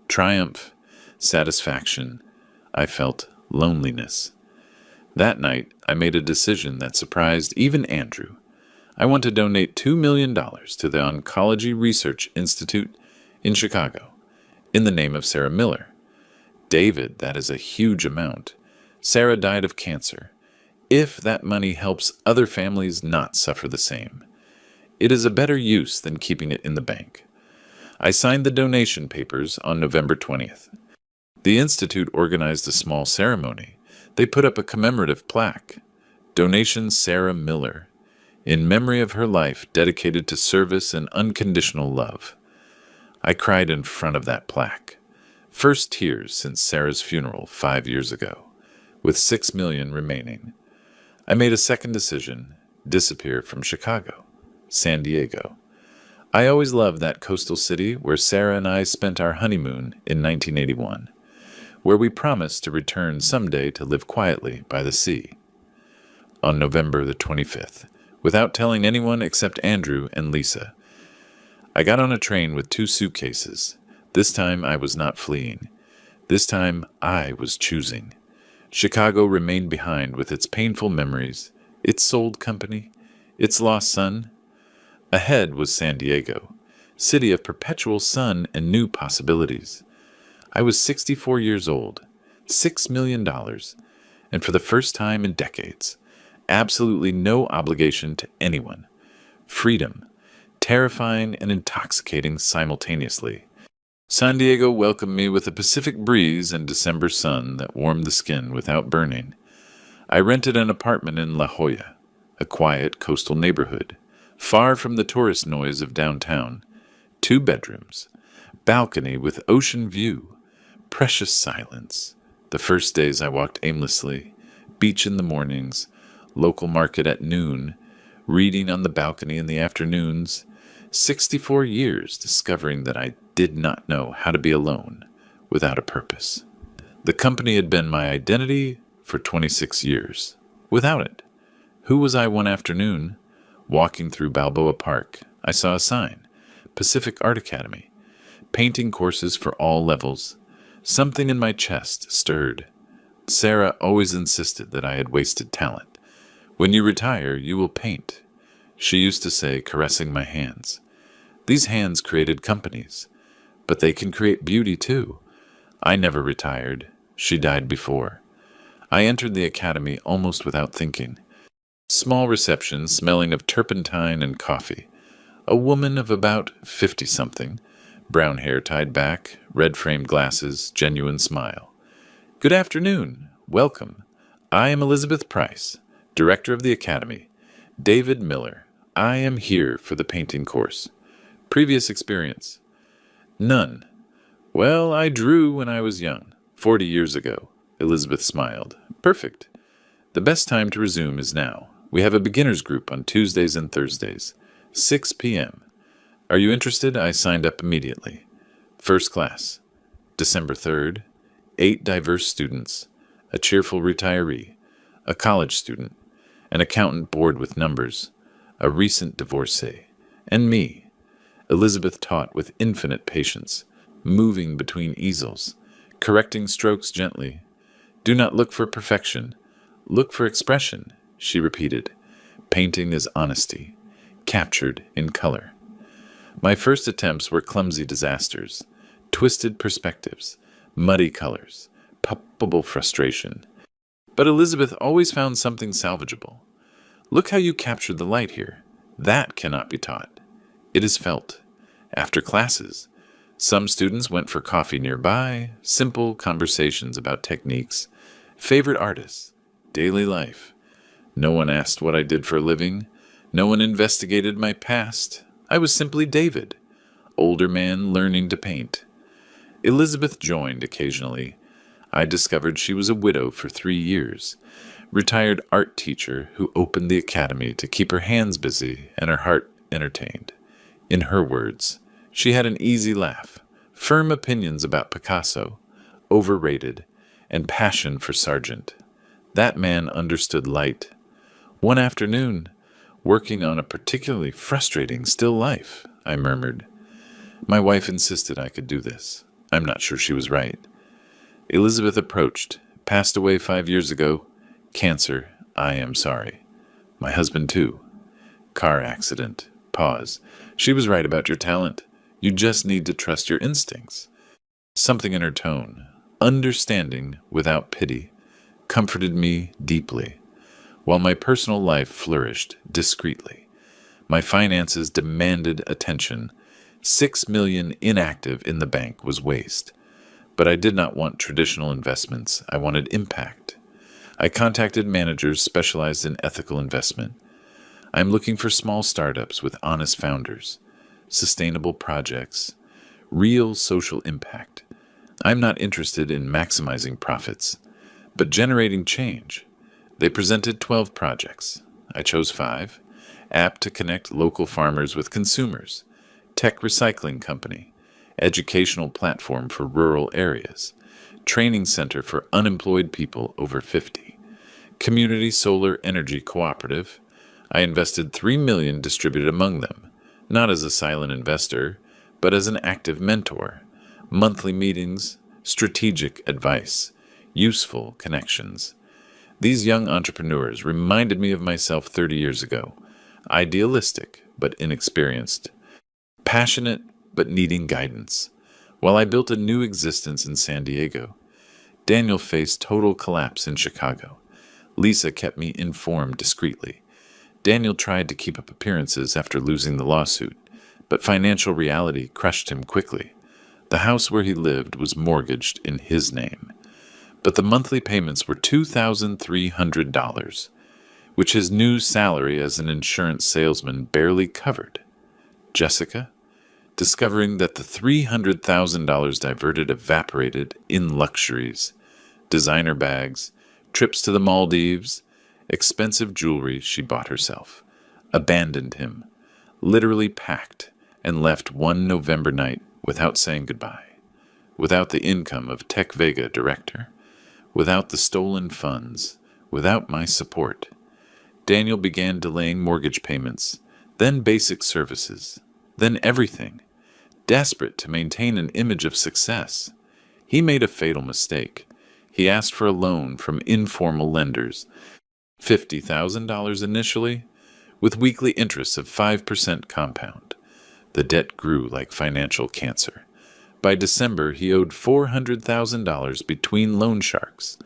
triumph, satisfaction. I felt loneliness. That night, I made a decision that surprised even Andrew. I want to donate $2 million to the Oncology Research Institute in Chicago, in the name of Sarah Miller. David, that is a huge amount. Sarah died of cancer. If that money helps other families not suffer the same, it is a better use than keeping it in the bank. I signed the donation papers on November 20th. The Institute organized a small ceremony. They put up a commemorative plaque, Donation Sarah Miller, in memory of her life dedicated to service and unconditional love. I cried in front of that plaque. First tears since Sarah's funeral 5 years ago, with $6 million remaining. I made a second decision, disappear from Chicago, San Diego. I always loved that coastal city where Sarah and I spent our honeymoon in 1981, where we promised to return someday to live quietly by the sea. On November the 25th, without telling anyone except Andrew and Lisa, I got on a train with 2 suitcases. This time I was not fleeing. This time I was choosing. Chicago remained behind with its painful memories, its sold company, its lost son. Ahead was San Diego, city of perpetual sun and new possibilities. I was 64 years old, $6 million, and for the first time in decades, absolutely no obligation to anyone. Freedom, terrifying and intoxicating simultaneously. San Diego welcomed me with a Pacific breeze and December sun that warmed the skin without burning. I rented an apartment in La Jolla, a quiet coastal neighborhood, far from the tourist noise of downtown. 2 bedrooms, balcony with ocean view, precious silence. The first days I walked aimlessly, beach in the mornings, local market at noon, reading on the balcony in the afternoons. 64 years discovering that I did not know how to be alone without a purpose. The company had been my identity for 26 years. Without it, who was I one afternoon? Walking through Balboa Park, I saw a sign, Pacific Art Academy, painting courses for all levels. Something in my chest stirred. Sarah always insisted that I had wasted talent. When you retire, you will paint, she used to say, caressing my hands. These hands created companies, but they can create beauty too. I never retired. She died before. I entered the academy almost without thinking. Small reception smelling of turpentine and coffee. A woman of about 50-something, brown hair tied back, red-framed glasses, genuine smile. Good afternoon. Welcome. I am Elizabeth Price, director of the academy. David Miller. I am here for the painting course. Previous experience? None. Well, I drew when I was young, 40 years ago. Elizabeth smiled. Perfect. The best time to resume is now. We have a beginners group on Tuesdays and Thursdays, 6 p.m. Are you interested? I signed up immediately. First class. December 3rd. 8 diverse students, a cheerful retiree, a college student, an accountant bored with numbers, a recent divorcee, and me. Elizabeth taught with infinite patience, moving between easels, correcting strokes gently. Do not look for perfection. Look for expression, she repeated. Painting is honesty, captured in color. My first attempts were clumsy disasters, twisted perspectives, muddy colors, palpable frustration. But Elizabeth always found something salvageable. Look how you captured the light here. That cannot be taught. It is felt. After classes, some students went for coffee nearby, simple conversations about techniques, favorite artists, daily life. No one asked what I did for a living. No one investigated my past. I was simply David, older man learning to paint. Elizabeth joined occasionally. I discovered she was a widow for 3 years, retired art teacher who opened the academy to keep her hands busy and her heart entertained. In her words, she had an easy laugh, firm opinions about Picasso, overrated, and passion for Sargent. That man understood light. One afternoon, working on a particularly frustrating still life, I murmured. My wife insisted I could do this. I'm not sure she was right. Elizabeth approached. Passed away 5 years ago. Cancer. I am sorry. My husband, too. Car accident. Pause. She was right about your talent. You just need to trust your instincts. Something in her tone, understanding without pity, comforted me deeply. While my personal life flourished discreetly, my finances demanded attention. 6 million inactive in the bank was waste. But I did not want traditional investments. I wanted impact. I contacted managers specialized in ethical investment. I am looking for small startups with honest founders, sustainable projects, real social impact. I'm not interested in maximizing profits, but generating change. They presented 12 projects. I chose 5. App to connect local farmers with consumers, tech recycling company, educational platform for rural areas, training center for unemployed people over 50, community solar energy cooperative. I invested $3 million distributed among them, not as a silent investor, but as an active mentor. Monthly meetings, strategic advice, useful connections. These young entrepreneurs reminded me of myself 30 years ago, idealistic but inexperienced, passionate but needing guidance. While I built a new existence in San Diego, Daniel faced total collapse in Chicago. Lisa kept me informed discreetly. Daniel tried to keep up appearances after losing the lawsuit, but financial reality crushed him quickly. The house where he lived was mortgaged in his name, but the monthly payments were $2,300, which his new salary as an insurance salesman barely covered. Jessica, discovering that the $300,000 diverted evaporated in luxuries, designer bags, trips to the Maldives, expensive jewelry she bought herself, abandoned him, literally packed, and left one November night without saying goodbye, without the income of Tech Vega director, without the stolen funds, without my support. Daniel began delaying mortgage payments, then basic services, then everything, desperate to maintain an image of success. He made a fatal mistake. He asked for a loan from informal lenders, $50,000 initially, with weekly interest of 5% compound. The debt grew like financial cancer. By December, he owed $400,000 between loan sharks,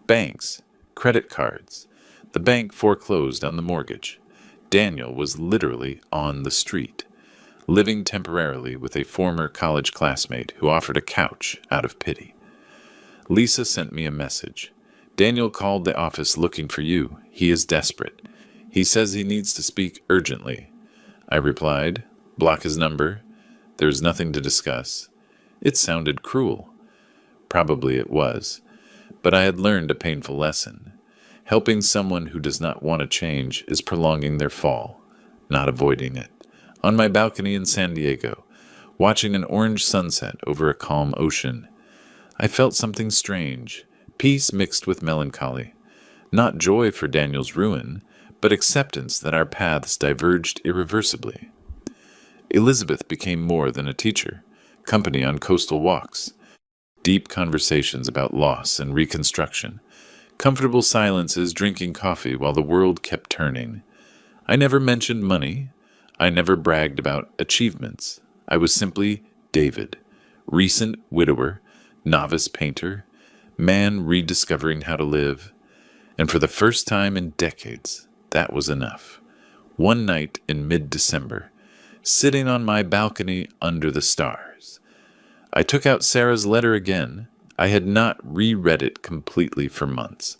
banks, credit cards. The bank foreclosed on the mortgage. Daniel was literally on the street, living temporarily with a former college classmate who offered a couch out of pity. Lisa sent me a message. Daniel called the office looking for you. He is desperate. He says he needs to speak urgently. I replied, block his number. There is nothing to discuss. It sounded cruel. Probably it was. But I had learned a painful lesson. Helping someone who does not want to change is prolonging their fall, not avoiding it. On my balcony in San Diego, watching an orange sunset over a calm ocean, I felt something strange, peace mixed with melancholy. Not joy for Daniel's ruin, but acceptance that our paths diverged irreversibly. Elizabeth became more than a teacher, company on coastal walks, deep conversations about loss and reconstruction, comfortable silences drinking coffee while the world kept turning. I never mentioned money. I never bragged about achievements. I was simply David, recent widower, novice painter, man rediscovering how to live. And for the first time in decades, that was enough. One night in mid-December, sitting on my balcony under the stars, I took out Sarah's letter again. I had not reread it completely for months.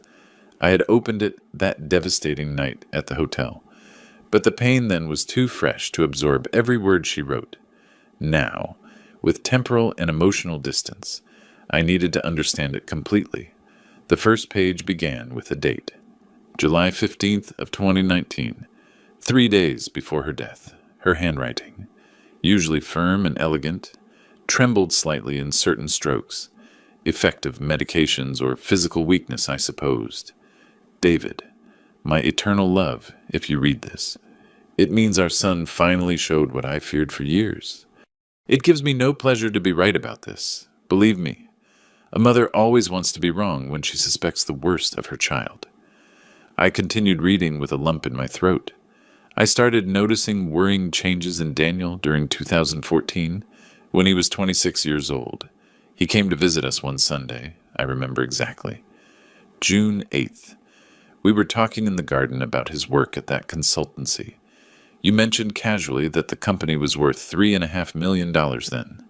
I had opened it that devastating night at the hotel, but the pain then was too fresh to absorb every word she wrote. Now, with temporal and emotional distance, I needed to understand it completely. The first page began with a date, July 15th of 2019, 3 days before her death. Her handwriting, usually firm and elegant, trembled slightly in certain strokes. Effect of medications or physical weakness, I supposed. David, my eternal love, if you read this. It means our son finally showed what I feared for years. It gives me no pleasure to be right about this. Believe me, a mother always wants to be wrong when she suspects the worst of her child. I continued reading with a lump in my throat. I started noticing worrying changes in Daniel during 2014 when he was 26 years old. He came to visit us one Sunday, I remember exactly. June 8th. We were talking in the garden about his work at that consultancy. You mentioned casually that the company was worth $3.5 million then.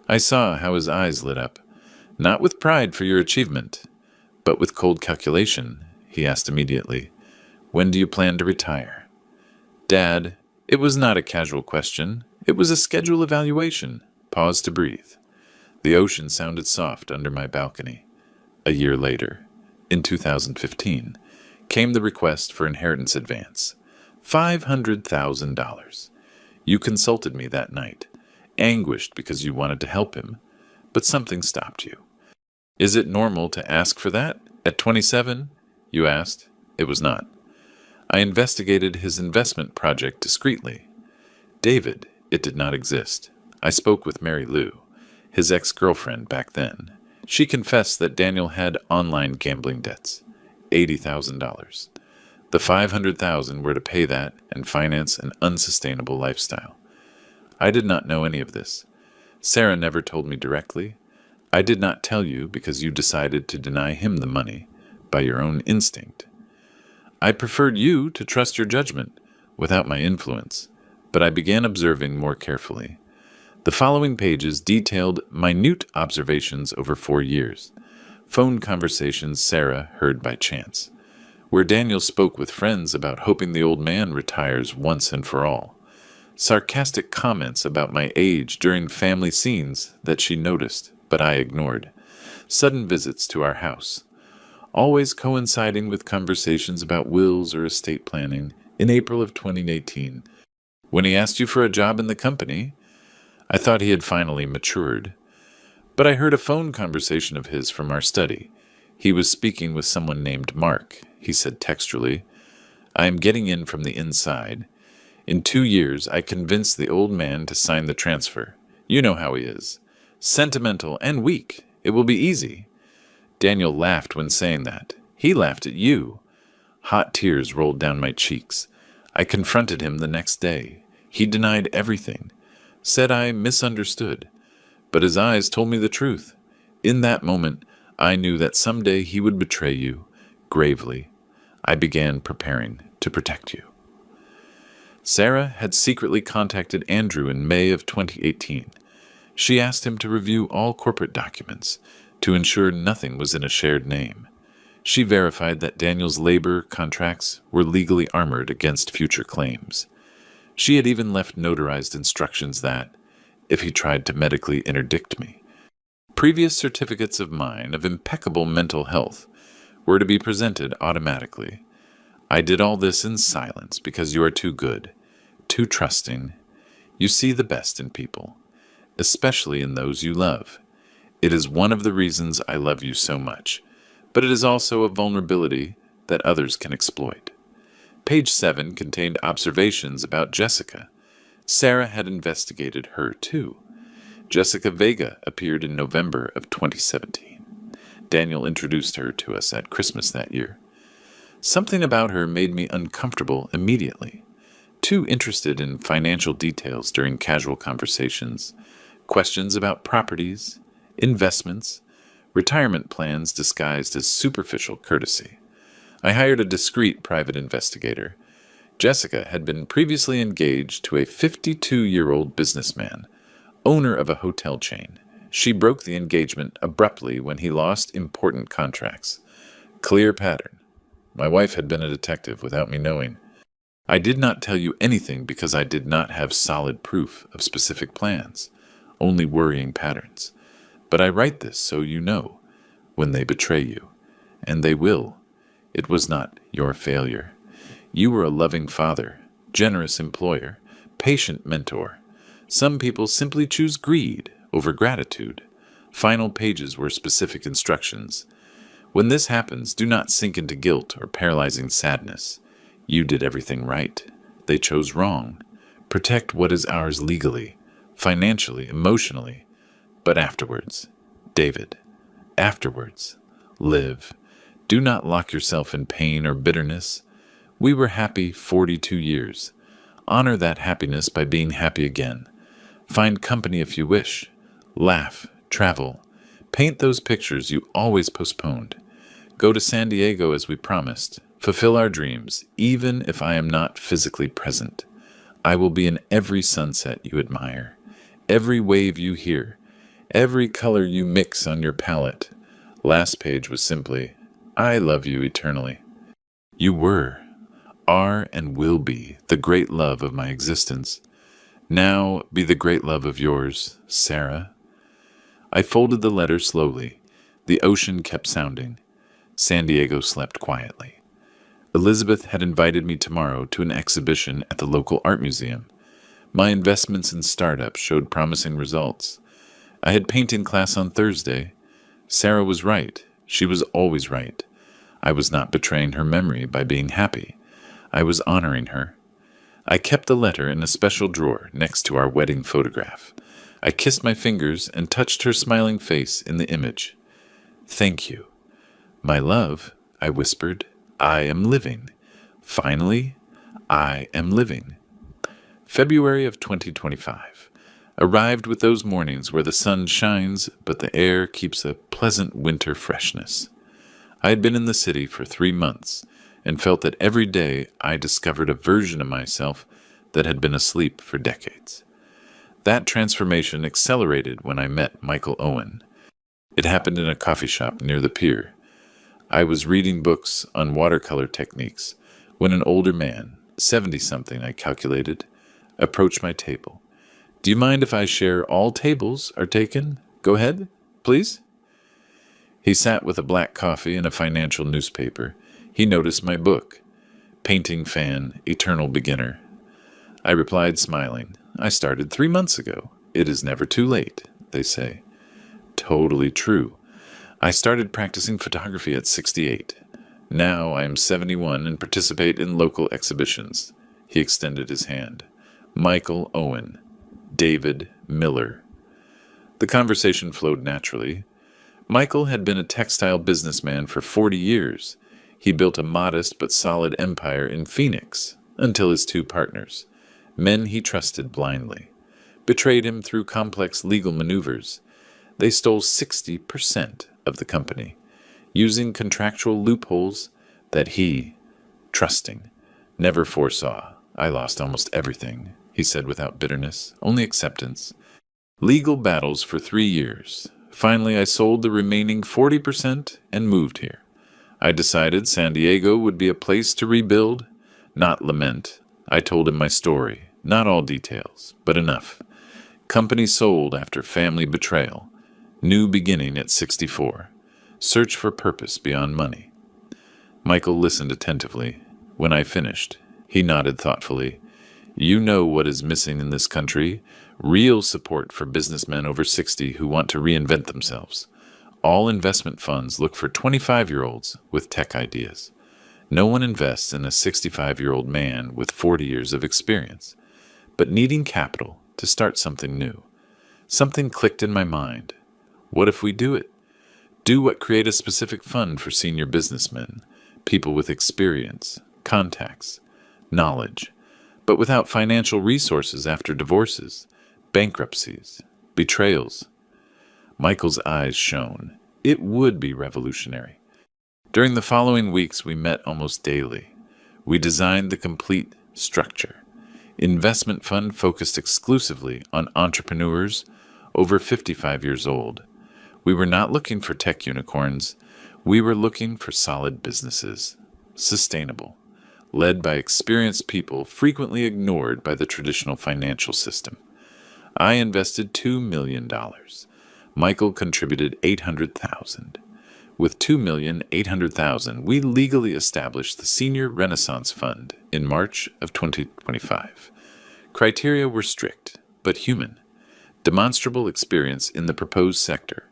I saw how his eyes lit up, not with pride for your achievement, but with cold calculation. He asked immediately, "When do you plan to retire?" Dad, it was not a casual question. It was a schedule evaluation. Pause to breathe. The ocean sounded soft under my balcony. A year later, in 2015, came the request for inheritance advance. $500,000. You consulted me that night, anguished because you wanted to help him, but something stopped you. Is it normal to ask for that? At 27? You asked. It was not. I investigated his investment project discreetly. David, it did not exist. I spoke with Mary Lou, his ex-girlfriend back then. She confessed that Daniel had online gambling debts, $80,000. The $500,000 were to pay that and finance an unsustainable lifestyle. I did not know any of this. Sarah never told me directly. I did not tell you because you decided to deny him the money by your own instinct. I preferred you to trust your judgment without my influence, but I began observing more carefully. The following pages detailed minute observations over 4 years. Phone conversations Sarah heard by chance, where Daniel spoke with friends about hoping the old man retires once and for all. Sarcastic comments about my age during family scenes that she noticed, but I ignored. Sudden visits to our house, always coinciding with conversations about wills or estate planning. In April of 2018, when he asked you for a job in the company, I thought he had finally matured. But I heard a phone conversation of his from our study. He was speaking with someone named Mark. He said textually, "I am getting in from the inside. In 2 years, I convinced the old man to sign the transfer. You know how he is. Sentimental and weak. It will be easy." Daniel laughed when saying that. He laughed at you. Hot tears rolled down my cheeks. I confronted him the next day. He denied everything, said I misunderstood. But his eyes told me the truth. In that moment, I knew that someday he would betray you, gravely. I began preparing to protect you. Sarah had secretly contacted Andrew in May of 2018. She asked him to review all corporate documents to ensure nothing was in a shared name. She verified that Daniel's labor contracts were legally armored against future claims. She had even left notarized instructions that, if he tried to medically interdict me, previous certificates of mine of impeccable mental health were to be presented automatically. I did all this in silence because you are too good, too trusting. You see the best in people, especially in those you love. It is one of the reasons I love you so much, but it is also a vulnerability that others can exploit. Page 7 contained observations about Jessica. Sarah had investigated her too. Jessica Vega appeared in November of 2017. Daniel introduced her to us at Christmas that year. Something about her made me uncomfortable immediately. Too interested in financial details during casual conversations, questions about properties, investments, retirement plans disguised as superficial courtesy. I hired a discreet private investigator. Jessica had been previously engaged to a 52-year-old businessman, owner of a hotel chain. She broke the engagement abruptly when he lost important contracts. Clear pattern. My wife had been a detective without me knowing. I did not tell you anything because I did not have solid proof of specific plans, only worrying patterns. But I write this so you know, when they betray you, and they will, It was not your failure. You were a loving father, generous employer, patient mentor. Some people simply choose greed over gratitude. Final pages were specific instructions. When this happens, do not sink into guilt or paralyzing sadness. You did everything right. They chose wrong. Protect what is ours legally, financially, emotionally. But afterwards, David, afterwards, live. Do not lock yourself in pain or bitterness. We were happy 42 years. Honor that happiness by being happy again. Find company if you wish. Laugh, travel. Paint those pictures you always postponed. Go to San Diego as we promised. Fulfill our dreams, even if I am not physically present. I will be in every sunset you admire, every wave you hear, every color you mix on your palette. Last page was simply, I love you eternally. You were, are, and will be the great love of my existence. Now be the great love of yours, Sarah. I folded the letter slowly. The ocean kept sounding. San Diego slept quietly. Elizabeth had invited me tomorrow to an exhibition at the local art museum. My investments in startups showed promising results. I had painting class on Thursday. Sarah was right. She was always right. I was not betraying her memory by being happy. I was honoring her. I kept the letter in a special drawer next to our wedding photograph. I kissed my fingers and touched her smiling face in the image. Thank you. My love, I whispered, I am living. Finally, I am living. February of 2025. Arrived with those mornings where the sun shines, but the air keeps a pleasant winter freshness. I had been in the city for 3 months and felt that every day I discovered a version of myself that had been asleep for decades. That transformation accelerated when I met Michael Owen. It happened in a coffee shop near the pier. I was reading books on watercolor techniques when an older man, 70-something I calculated, approached my table. Do you mind if I share all tables are taken? Go ahead, please. He sat with a black coffee and a financial newspaper. He noticed my book, Painting Fan, Eternal Beginner. I replied, smiling, I started 3 months ago. It is never too late, they say. Totally true. I started practicing photography at 68. Now I am 71 and participate in local exhibitions. He extended his hand. Michael Owen. David Miller. The conversation flowed naturally. Michael had been a textile businessman for 40 years. He built a modest but solid empire in Phoenix until his 2 partners, men he trusted blindly, betrayed him through complex legal maneuvers. They stole 60% of the company, using contractual loopholes that he, trusting, never foresaw. I lost almost everything, he said without bitterness, only acceptance. Legal battles for 3 years. Finally, I sold the remaining 40% and moved here. I decided San Diego would be a place to rebuild, not lament. I told him my story, not all details, but enough. Company sold after family betrayal. New beginning at 64. Search for purpose beyond money. Michael listened attentively. When I finished, he nodded thoughtfully. You know what is missing in this country? Real support for businessmen over 60 who want to reinvent themselves. All investment funds look for 25-year-olds with tech ideas. No one invests in a 65-year-old man with 40 years of experience, but needing capital to start something new. Something clicked in my mind. What if we do it? Do what create a specific fund for senior businessmen, people with experience, contacts, knowledge, but without financial resources after divorces, bankruptcies, betrayals. Michael's eyes shone. It would be revolutionary. During the following weeks, we met almost daily. We designed the complete structure. Investment fund focused exclusively on entrepreneurs over 55 years old. We were not looking for tech unicorns. We were looking for solid businesses, sustainable, led by experienced people frequently ignored by the traditional financial system. I invested $2 million. Michael contributed $800,000. With $2,800,000, we legally established the Senior Renaissance Fund in March of 2025. Criteria were strict, but human. Demonstrable experience in the proposed sector,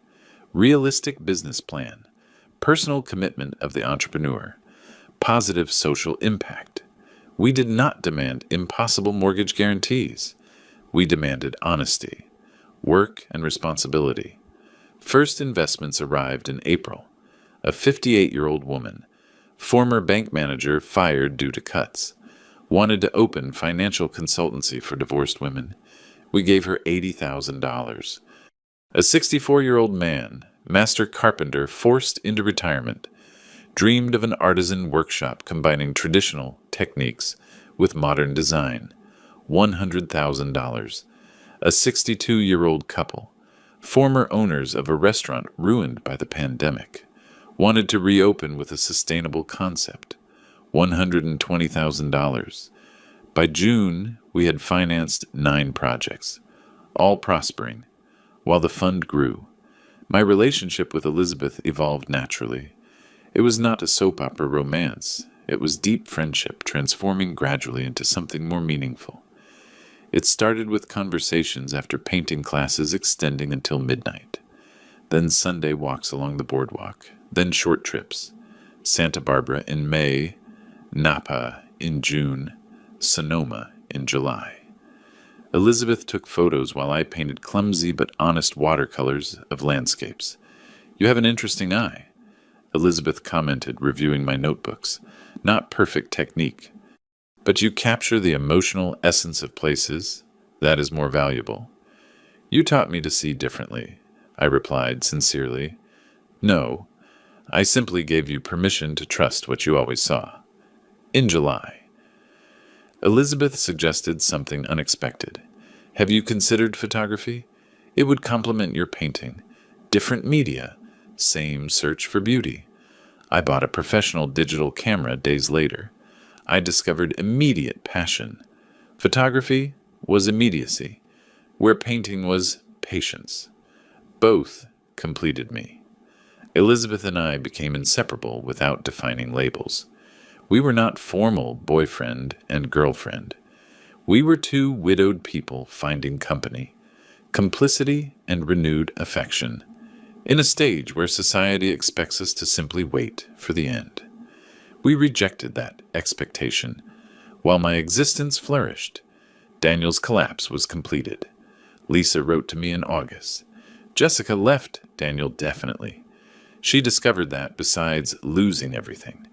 realistic business plan, personal commitment of the entrepreneur, positive social impact. We did not demand impossible mortgage guarantees. We demanded honesty, work, and responsibility. First investments arrived in April. A 58-year-old woman, former bank manager fired due to cuts, wanted to open financial consultancy for divorced women. We gave her $80,000. A 64-year-old man, master carpenter forced into retirement, dreamed of an artisan workshop combining traditional techniques with modern design. $100,000. A 62-year-old couple, former owners of a restaurant ruined by the pandemic, wanted to reopen with a sustainable concept. $120,000. By June, we had financed 9 projects, all prospering, while the fund grew. My relationship with Elizabeth evolved naturally. It was not a soap opera romance. It was deep friendship, transforming gradually into something more meaningful. It started with conversations after painting classes extending until midnight. Then Sunday walks along the boardwalk. Then short trips. Santa Barbara in May, Napa in June, Sonoma in July. Elizabeth took photos while I painted clumsy but honest watercolors of landscapes. "You have an interesting eye," Elizabeth commented, reviewing my notebooks. "Not perfect technique, but you capture the emotional essence of places. That is more valuable." "You taught me to see differently," I replied sincerely. "No, I simply gave you permission to trust what you always saw." In July, Elizabeth suggested something unexpected. "Have you considered photography? It would complement your painting. Different media, same search for beauty." I bought a professional digital camera days later. I discovered immediate passion. Photography was immediacy, where painting was patience. Both completed me. Elizabeth and I became inseparable without defining labels. We were not formal boyfriend and girlfriend. We were two widowed people finding company, complicity, and renewed affection, in a stage where society expects us to simply wait for the end. We rejected that expectation. While my existence flourished, Daniel's collapse was completed. Lisa wrote to me in August. Jessica left Daniel definitely. She discovered that, besides losing everything,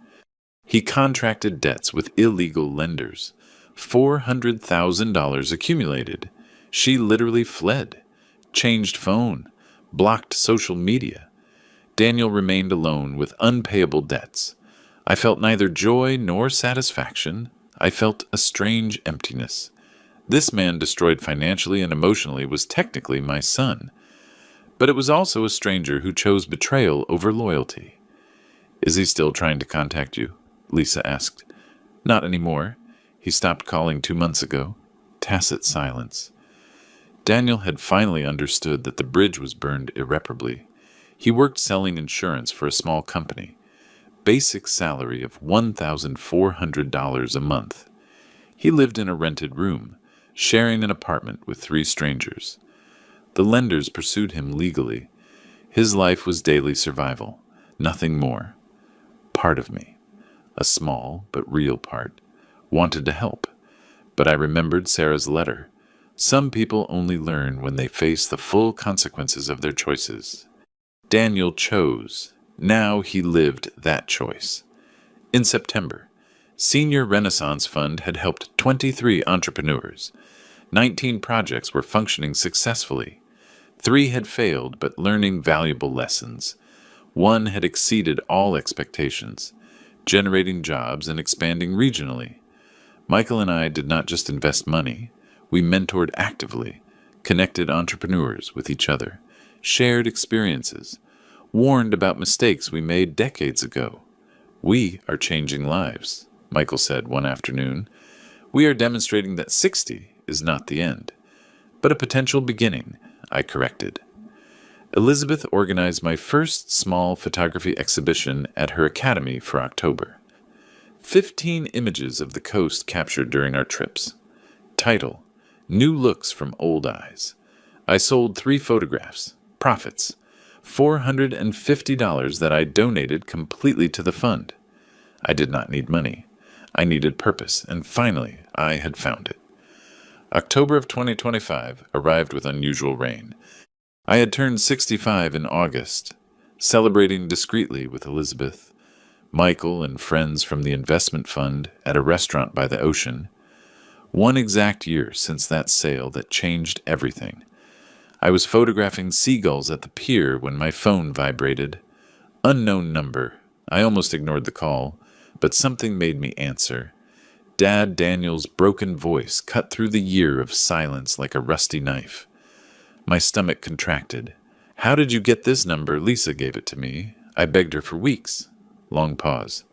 he contracted debts with illegal lenders. $400,000 accumulated. She literally fled, changed phone, blocked social media. Daniel remained alone with unpayable debts. I felt neither joy nor satisfaction. I felt a strange emptiness. This man, destroyed financially and emotionally, was technically my son. But it was also a stranger who chose betrayal over loyalty. "Is he still trying to contact you?" Lisa asked. "Not anymore. He stopped calling 2 months ago." Tacit silence. Daniel had finally understood that the bridge was burned irreparably. He worked selling insurance for a small company. Basic salary of $1,400 a month. He lived in a rented room, sharing an apartment with 3 strangers. The lenders pursued him legally. His life was daily survival, nothing more. Part of me, a small but real part, wanted to help. But I remembered Sarah's letter. Some people only learn when they face the full consequences of their choices. Daniel chose. Now he lived that choice. In September, Senior Renaissance Fund had helped 23 entrepreneurs. 19 projects were functioning successfully. 3 had failed, but learning valuable lessons. 1 had exceeded all expectations, generating jobs and expanding regionally. Michael and I did not just invest money. We mentored actively, connected entrepreneurs with each other, shared experiences, warned about mistakes we made decades ago. "We are changing lives," Michael said one afternoon. "We are demonstrating that 60 is not the end, but a potential beginning," I corrected. Elizabeth organized my first small photography exhibition at her academy for October. 15 images of the coast captured during our trips. Title: New Looks from Old Eyes. I sold 3 photographs. Profits: $450 that I donated completely to the fund. I did not need money. I needed purpose, and finally, I had found it. October of 2025 arrived with unusual rain. I had turned 65 in August, celebrating discreetly with Elizabeth, Michael, and friends from the investment fund at a restaurant by the ocean. 1 exact year since that sale that changed everything. I was photographing seagulls at the pier when my phone vibrated. Unknown number. I almost ignored the call, but something made me answer. Dad Daniel's broken voice cut through the year of silence like a rusty knife. My stomach contracted. "How did you get this number? Lisa gave it to me. I begged her for weeks." Long pause.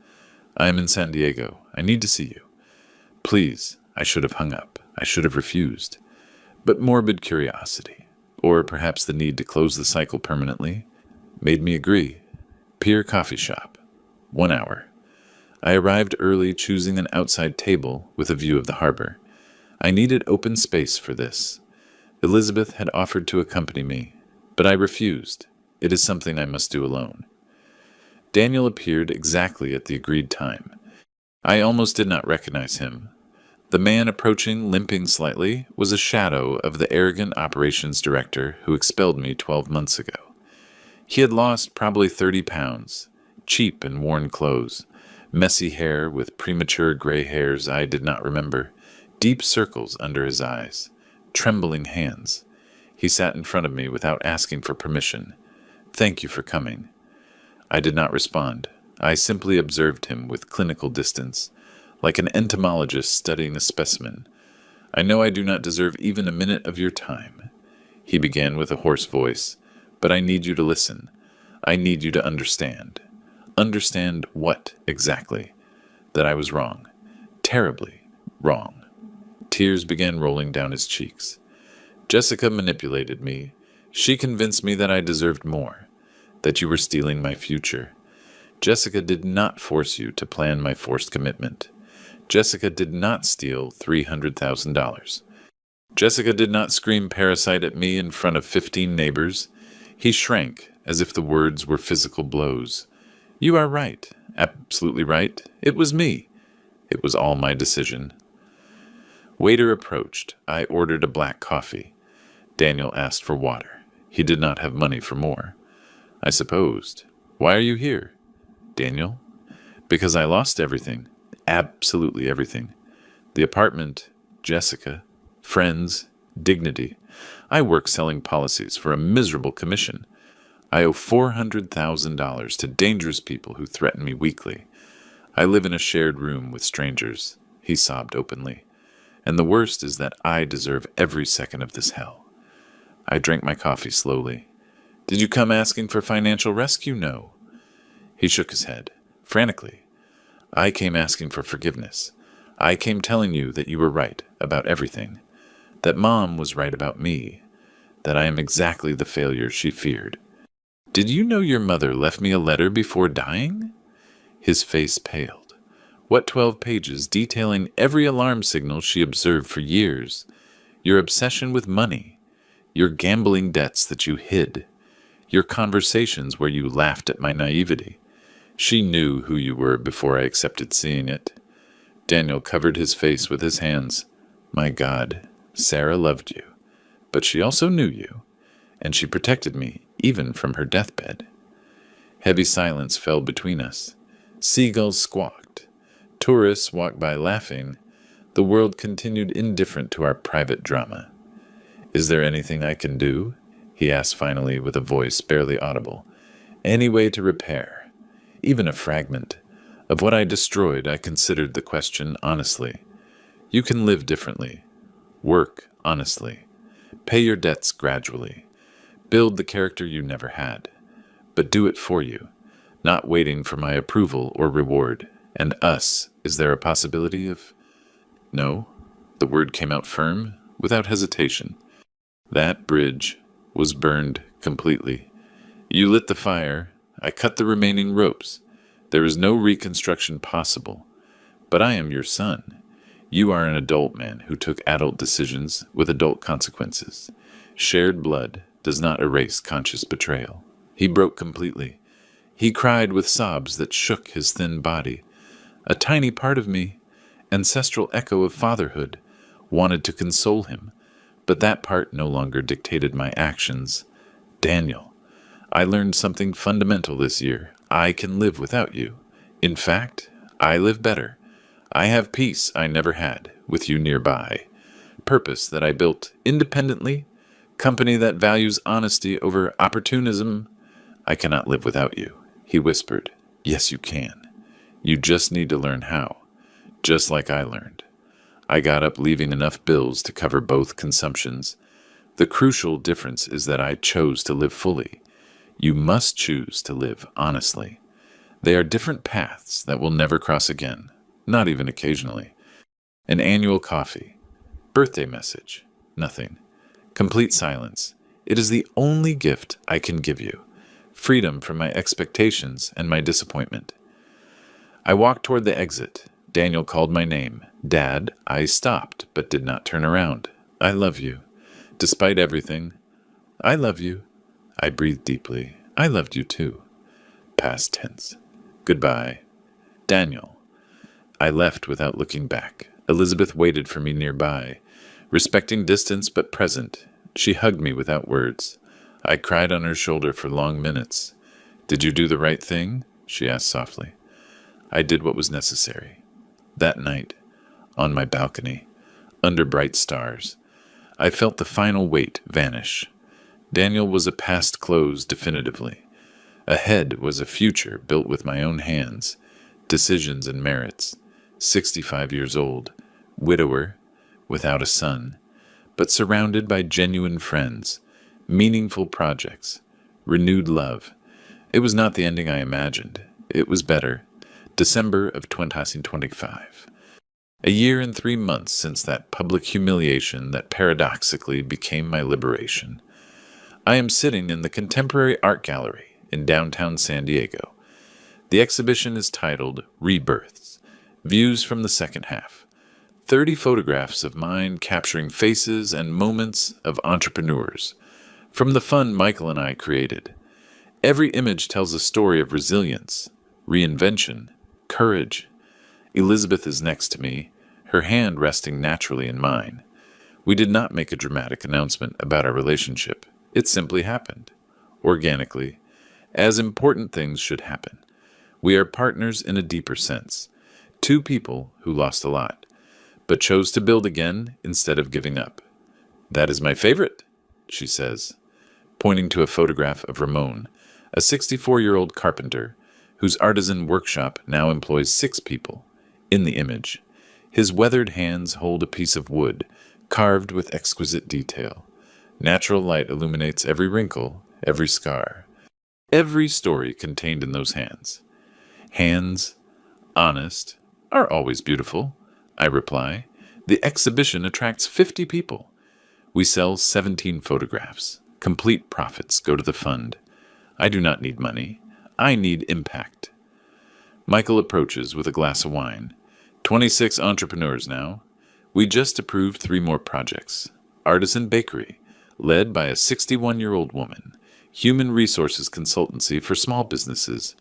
"I am in San Diego. I need to see you." "Please." I should have hung up. I should have refused. But morbid curiosity, or perhaps the need to close the cycle permanently, made me agree. Pier coffee shop. 1 hour. I arrived early, choosing an outside table with a view of the harbor. I needed open space for this. Elizabeth had offered to accompany me, but I refused. It is something I must do alone. Daniel appeared exactly at the agreed time. I almost did not recognize him. The man approaching, limping slightly, was a shadow of the arrogant operations director who expelled me 12 months ago. He had lost probably 30 pounds, cheap and worn clothes, messy hair with premature gray hairs I did not remember, deep circles under his eyes, trembling hands. He sat in front of me without asking for permission. "Thank you for coming." I did not respond. I simply observed him with clinical distance, like an entomologist studying a specimen. "I know I do not deserve even a minute of your time," he began with a hoarse voice, "but I need you to listen. I need you to understand." Understand what, exactly? That I was wrong. Terribly wrong. Tears began rolling down his cheeks. "Jessica manipulated me. She convinced me that I deserved more, that you were stealing my future. Jessica did not force you to plan my forced commitment. Jessica did not steal $300,000. Jessica did not scream parasite at me in front of 15 neighbors." He shrank, as if the words were physical blows. "You are right, absolutely right. It was me. It was all my decision." Waiter approached. I ordered a black coffee. Daniel asked for water. He did not have money for more. I supposed. "Why are you here?" "Daniel?" "Because I lost everything. Absolutely everything. The apartment, Jessica, friends, dignity. I work selling policies for a miserable commission. I owe $400,000 to dangerous people who threaten me weekly. I live in a shared room with strangers." He sobbed openly. "And the worst is that I deserve every second of this hell." I drank my coffee slowly. "Did you come asking for financial rescue?" "No." He shook his head, frantically. "I came asking for forgiveness. I came telling you that you were right about everything. That Mom was right about me. That I am exactly the failure she feared. Did you know your mother left me a letter before dying?" His face paled. "What 12 pages detailing every alarm signal she observed for years? Your obsession with money. Your gambling debts that you hid. Your conversations where you laughed at my naivety. She knew who you were before I accepted seeing it." Daniel covered his face with his hands. "My God, Sarah loved you. But she also knew you. And she protected me, even from her deathbed." Heavy silence fell between us. Seagulls squawked. Tourists walked by laughing. The world continued indifferent to our private drama. "Is there anything I can do?" he asked finally with a voice barely audible. "Any way to repair? Even a fragment of what I destroyed?" I considered the question honestly. "You can live differently. Work honestly. Pay your debts gradually. Build the character you never had. But do it for you, not waiting for my approval or reward. And us, is there a possibility of—" "No." The word came out firm, without hesitation. "That bridge was burned Completely. You lit the fire. I cut the remaining ropes. There is no reconstruction possible. But I am your son. You are an adult man who took adult decisions with adult consequences. Shared blood does not erase conscious betrayal. He broke completely. He cried with sobs that shook his thin body. A tiny part of me, ancestral echo of fatherhood, wanted to console him, but that part no longer dictated my actions. Daniel, I learned something fundamental this year. I can live without you. In fact, I live better. I have peace I never had with you nearby. Purpose that I built independently. Company that values honesty over opportunism. I cannot live without you. He whispered. Yes, you can. You just need to learn how. Just like I learned. I got up leaving enough bills to cover both consumptions. The crucial difference is that I chose to live fully. You must choose to live honestly. They are different paths that will never cross again, not even occasionally. An annual coffee. Birthday message. Nothing. Complete silence. It is the only gift I can give you. Freedom from my expectations and my disappointment. I walked toward the exit. Daniel called my name. Dad, I stopped, but did not turn around. I love you. Despite everything, I love you. I breathed deeply. I loved you too. Past tense. Goodbye. Daniel. I left without looking back. Elizabeth waited for me nearby, respecting distance but present. She hugged me without words. I cried on her shoulder for long minutes. Did you do the right thing? She asked softly. I did what was necessary. That night, on my balcony, under bright stars, I felt the final weight vanish. Daniel was a past closed definitively. Ahead was a future built with my own hands, decisions and merits. 65 years old, widower, without a son, but surrounded by genuine friends, meaningful projects, renewed love. It was not the ending I imagined. It was better. December of 2025. A year and 3 months since that public humiliation that paradoxically became my liberation. I am sitting in the Contemporary Art Gallery in downtown San Diego. The exhibition is titled Rebirths, Views from the Second Half. 30 photographs of mine capturing faces and moments of entrepreneurs, from the fun Michael and I created. Every image tells a story of resilience, reinvention, courage. Elizabeth is next to me, her hand resting naturally in mine. We did not make a dramatic announcement about our relationship. It simply happened, organically, as important things should happen. We are partners in a deeper sense. Two people who lost a lot, but chose to build again instead of giving up. That is my favorite, she says, pointing to a photograph of Ramon, a 64-year-old carpenter whose artisan workshop now employs 6 people. In the image, his weathered hands hold a piece of wood, carved with exquisite detail. Natural light illuminates every wrinkle, every scar, every story contained in those hands. Hands, honest, are always beautiful, I reply. The exhibition attracts 50 people. We sell 17 photographs. Complete profits go to the fund. I do not need money. I need impact. Michael approaches with a glass of wine. 26 entrepreneurs now. We just approved 3 more projects. Artisan Bakery, led by a 61-year-old woman. Human Resources Consultancy for Small Businesses,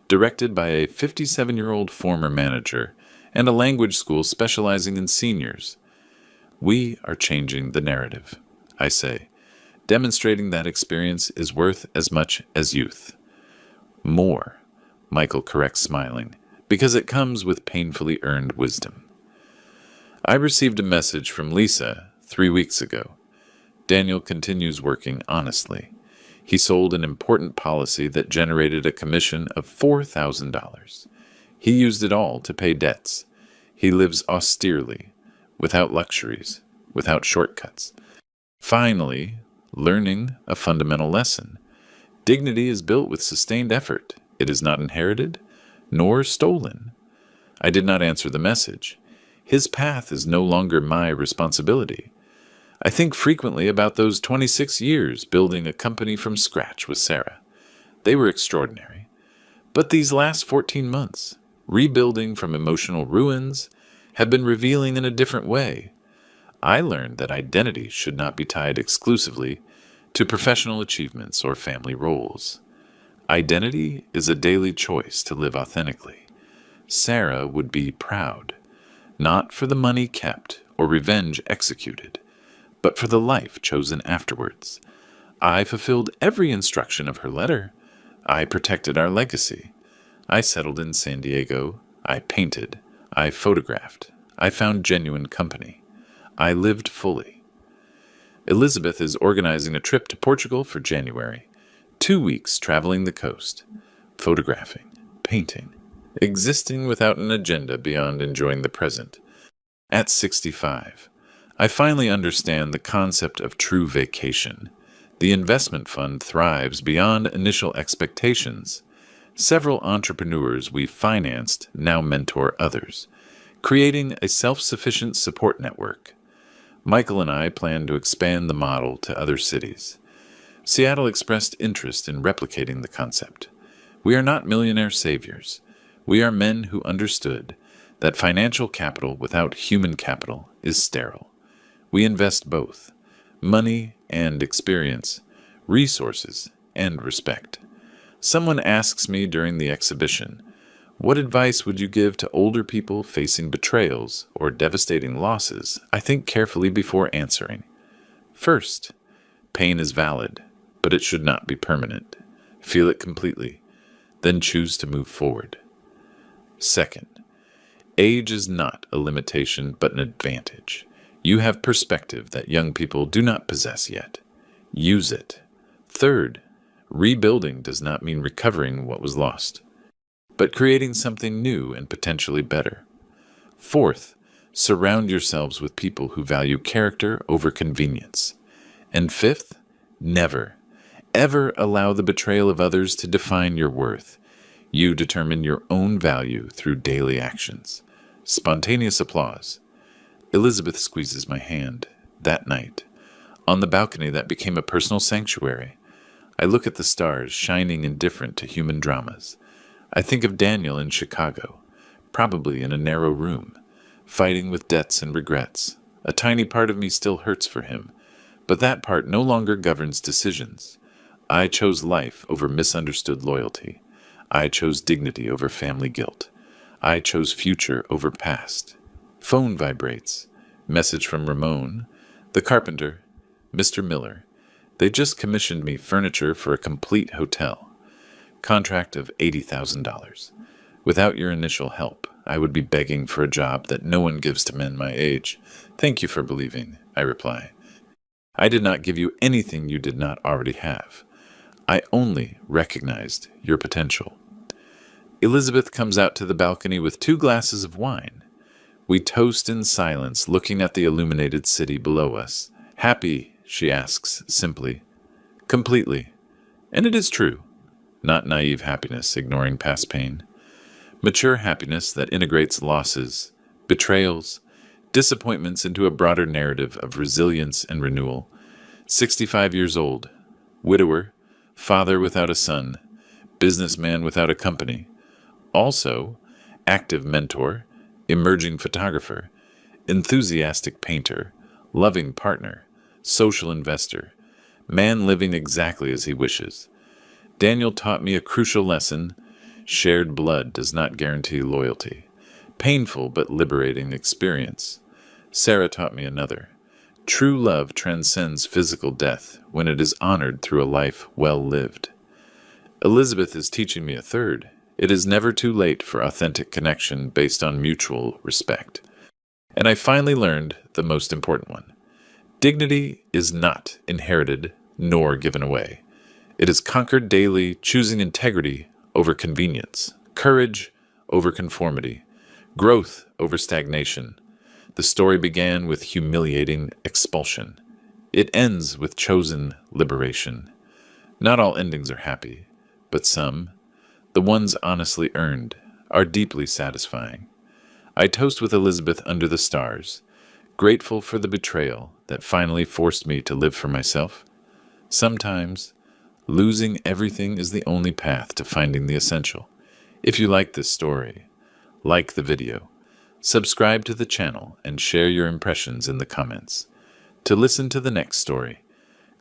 directed by a 57-year-old former manager, and a language school specializing in seniors. We are changing the narrative, I say, demonstrating that experience is worth as much as youth. More, Michael corrects smiling, because it comes with painfully earned wisdom. I received a message from Lisa 3 weeks ago. Daniel continues working honestly. He sold an important policy that generated a commission of $4,000. He used it all to pay debts. He lives austerely, without luxuries, without shortcuts. Finally, learning a fundamental lesson. Dignity is built with sustained effort. It is not inherited, nor stolen. I did not answer the message. His path is no longer my responsibility. I think frequently about those 26 years building a company from scratch with Sarah. They were extraordinary. But these last 14 months, rebuilding from emotional ruins, have been revealing in a different way. I learned that identity should not be tied exclusively to professional achievements or family roles. Identity is a daily choice to live authentically. Sarah would be proud, not for the money kept or revenge executed, but for the life chosen afterwards. I fulfilled every instruction of her letter. I protected our legacy. I settled in San Diego. I painted. I photographed. I found genuine company. I lived fully. Elizabeth is organizing a trip to Portugal for January. 2 weeks traveling the coast, photographing, painting, existing without an agenda beyond enjoying the present. At 65, I finally understand the concept of true vacation. The investment fund thrives beyond initial expectations. Several entrepreneurs we financed now mentor others, creating a self-sufficient support network. Michael and I plan to expand the model to other cities. Seattle expressed interest in replicating the concept. We are not millionaire saviors. We are men who understood that financial capital without human capital is sterile. We invest both, money and experience, resources and respect. Someone asks me during the exhibition, "What advice would you give to older people facing betrayals or devastating losses?" I think carefully before answering. First, pain is valid, but it should not be permanent. Feel it completely, then choose to move forward. Second, age is not a limitation but an advantage. You have perspective that young people do not possess yet. Use it. Third, rebuilding does not mean recovering what was lost, but creating something new and potentially better. Fourth, surround yourselves with people who value character over convenience. And fifth, never, ever allow the betrayal of others to define your worth. You determine your own value through daily actions. Spontaneous applause. Elizabeth squeezes my hand. That night, on the balcony that became a personal sanctuary, I look at the stars shining indifferent to human dramas. I think of Daniel in Chicago, probably in a narrow room, fighting with debts and regrets. A tiny part of me still hurts for him, but that part no longer governs decisions. I chose life over misunderstood loyalty. I chose dignity over family guilt. I chose future over past. Phone vibrates. Message from Ramon, the carpenter, Mr. Miller. They just commissioned me furniture for a complete hotel. Contract of $80,000. Without your initial help, I would be begging for a job that no one gives to men my age. Thank you for believing, I reply. I did not give you anything you did not already have. I only recognized your potential. Elizabeth comes out to the balcony with 2 glasses of wine. We toast in silence, looking at the illuminated city below us. Happy, she asks simply. Completely. And it is true. Not naive happiness, ignoring past pain. Mature happiness that integrates losses, betrayals, disappointments into a broader narrative of resilience and renewal. 65 years old, widower, father without a son, businessman without a company. Also, active mentor, emerging photographer, enthusiastic painter, loving partner, social investor, man living exactly as he wishes. Daniel taught me a crucial lesson. Shared blood does not guarantee loyalty. Painful but liberating experience. Sarah taught me another. True love transcends physical death when it is honored through a life well lived. Elizabeth is teaching me a third. It is never too late for authentic connection based on mutual respect. And I finally learned the most important one. Dignity is not inherited nor given away. It is conquered daily, choosing integrity over convenience, courage over conformity, growth over stagnation. The story began with humiliating expulsion. It ends with chosen liberation. Not all endings are happy, but some, the ones honestly earned, are deeply satisfying. I toast with Elizabeth under the stars, grateful for the betrayal that finally forced me to live for myself? Sometimes, losing everything is the only path to finding the essential. If you like this story, like the video, subscribe to the channel, and share your impressions in the comments. To listen to the next story,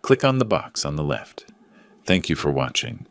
click on the box on the left. Thank you for watching.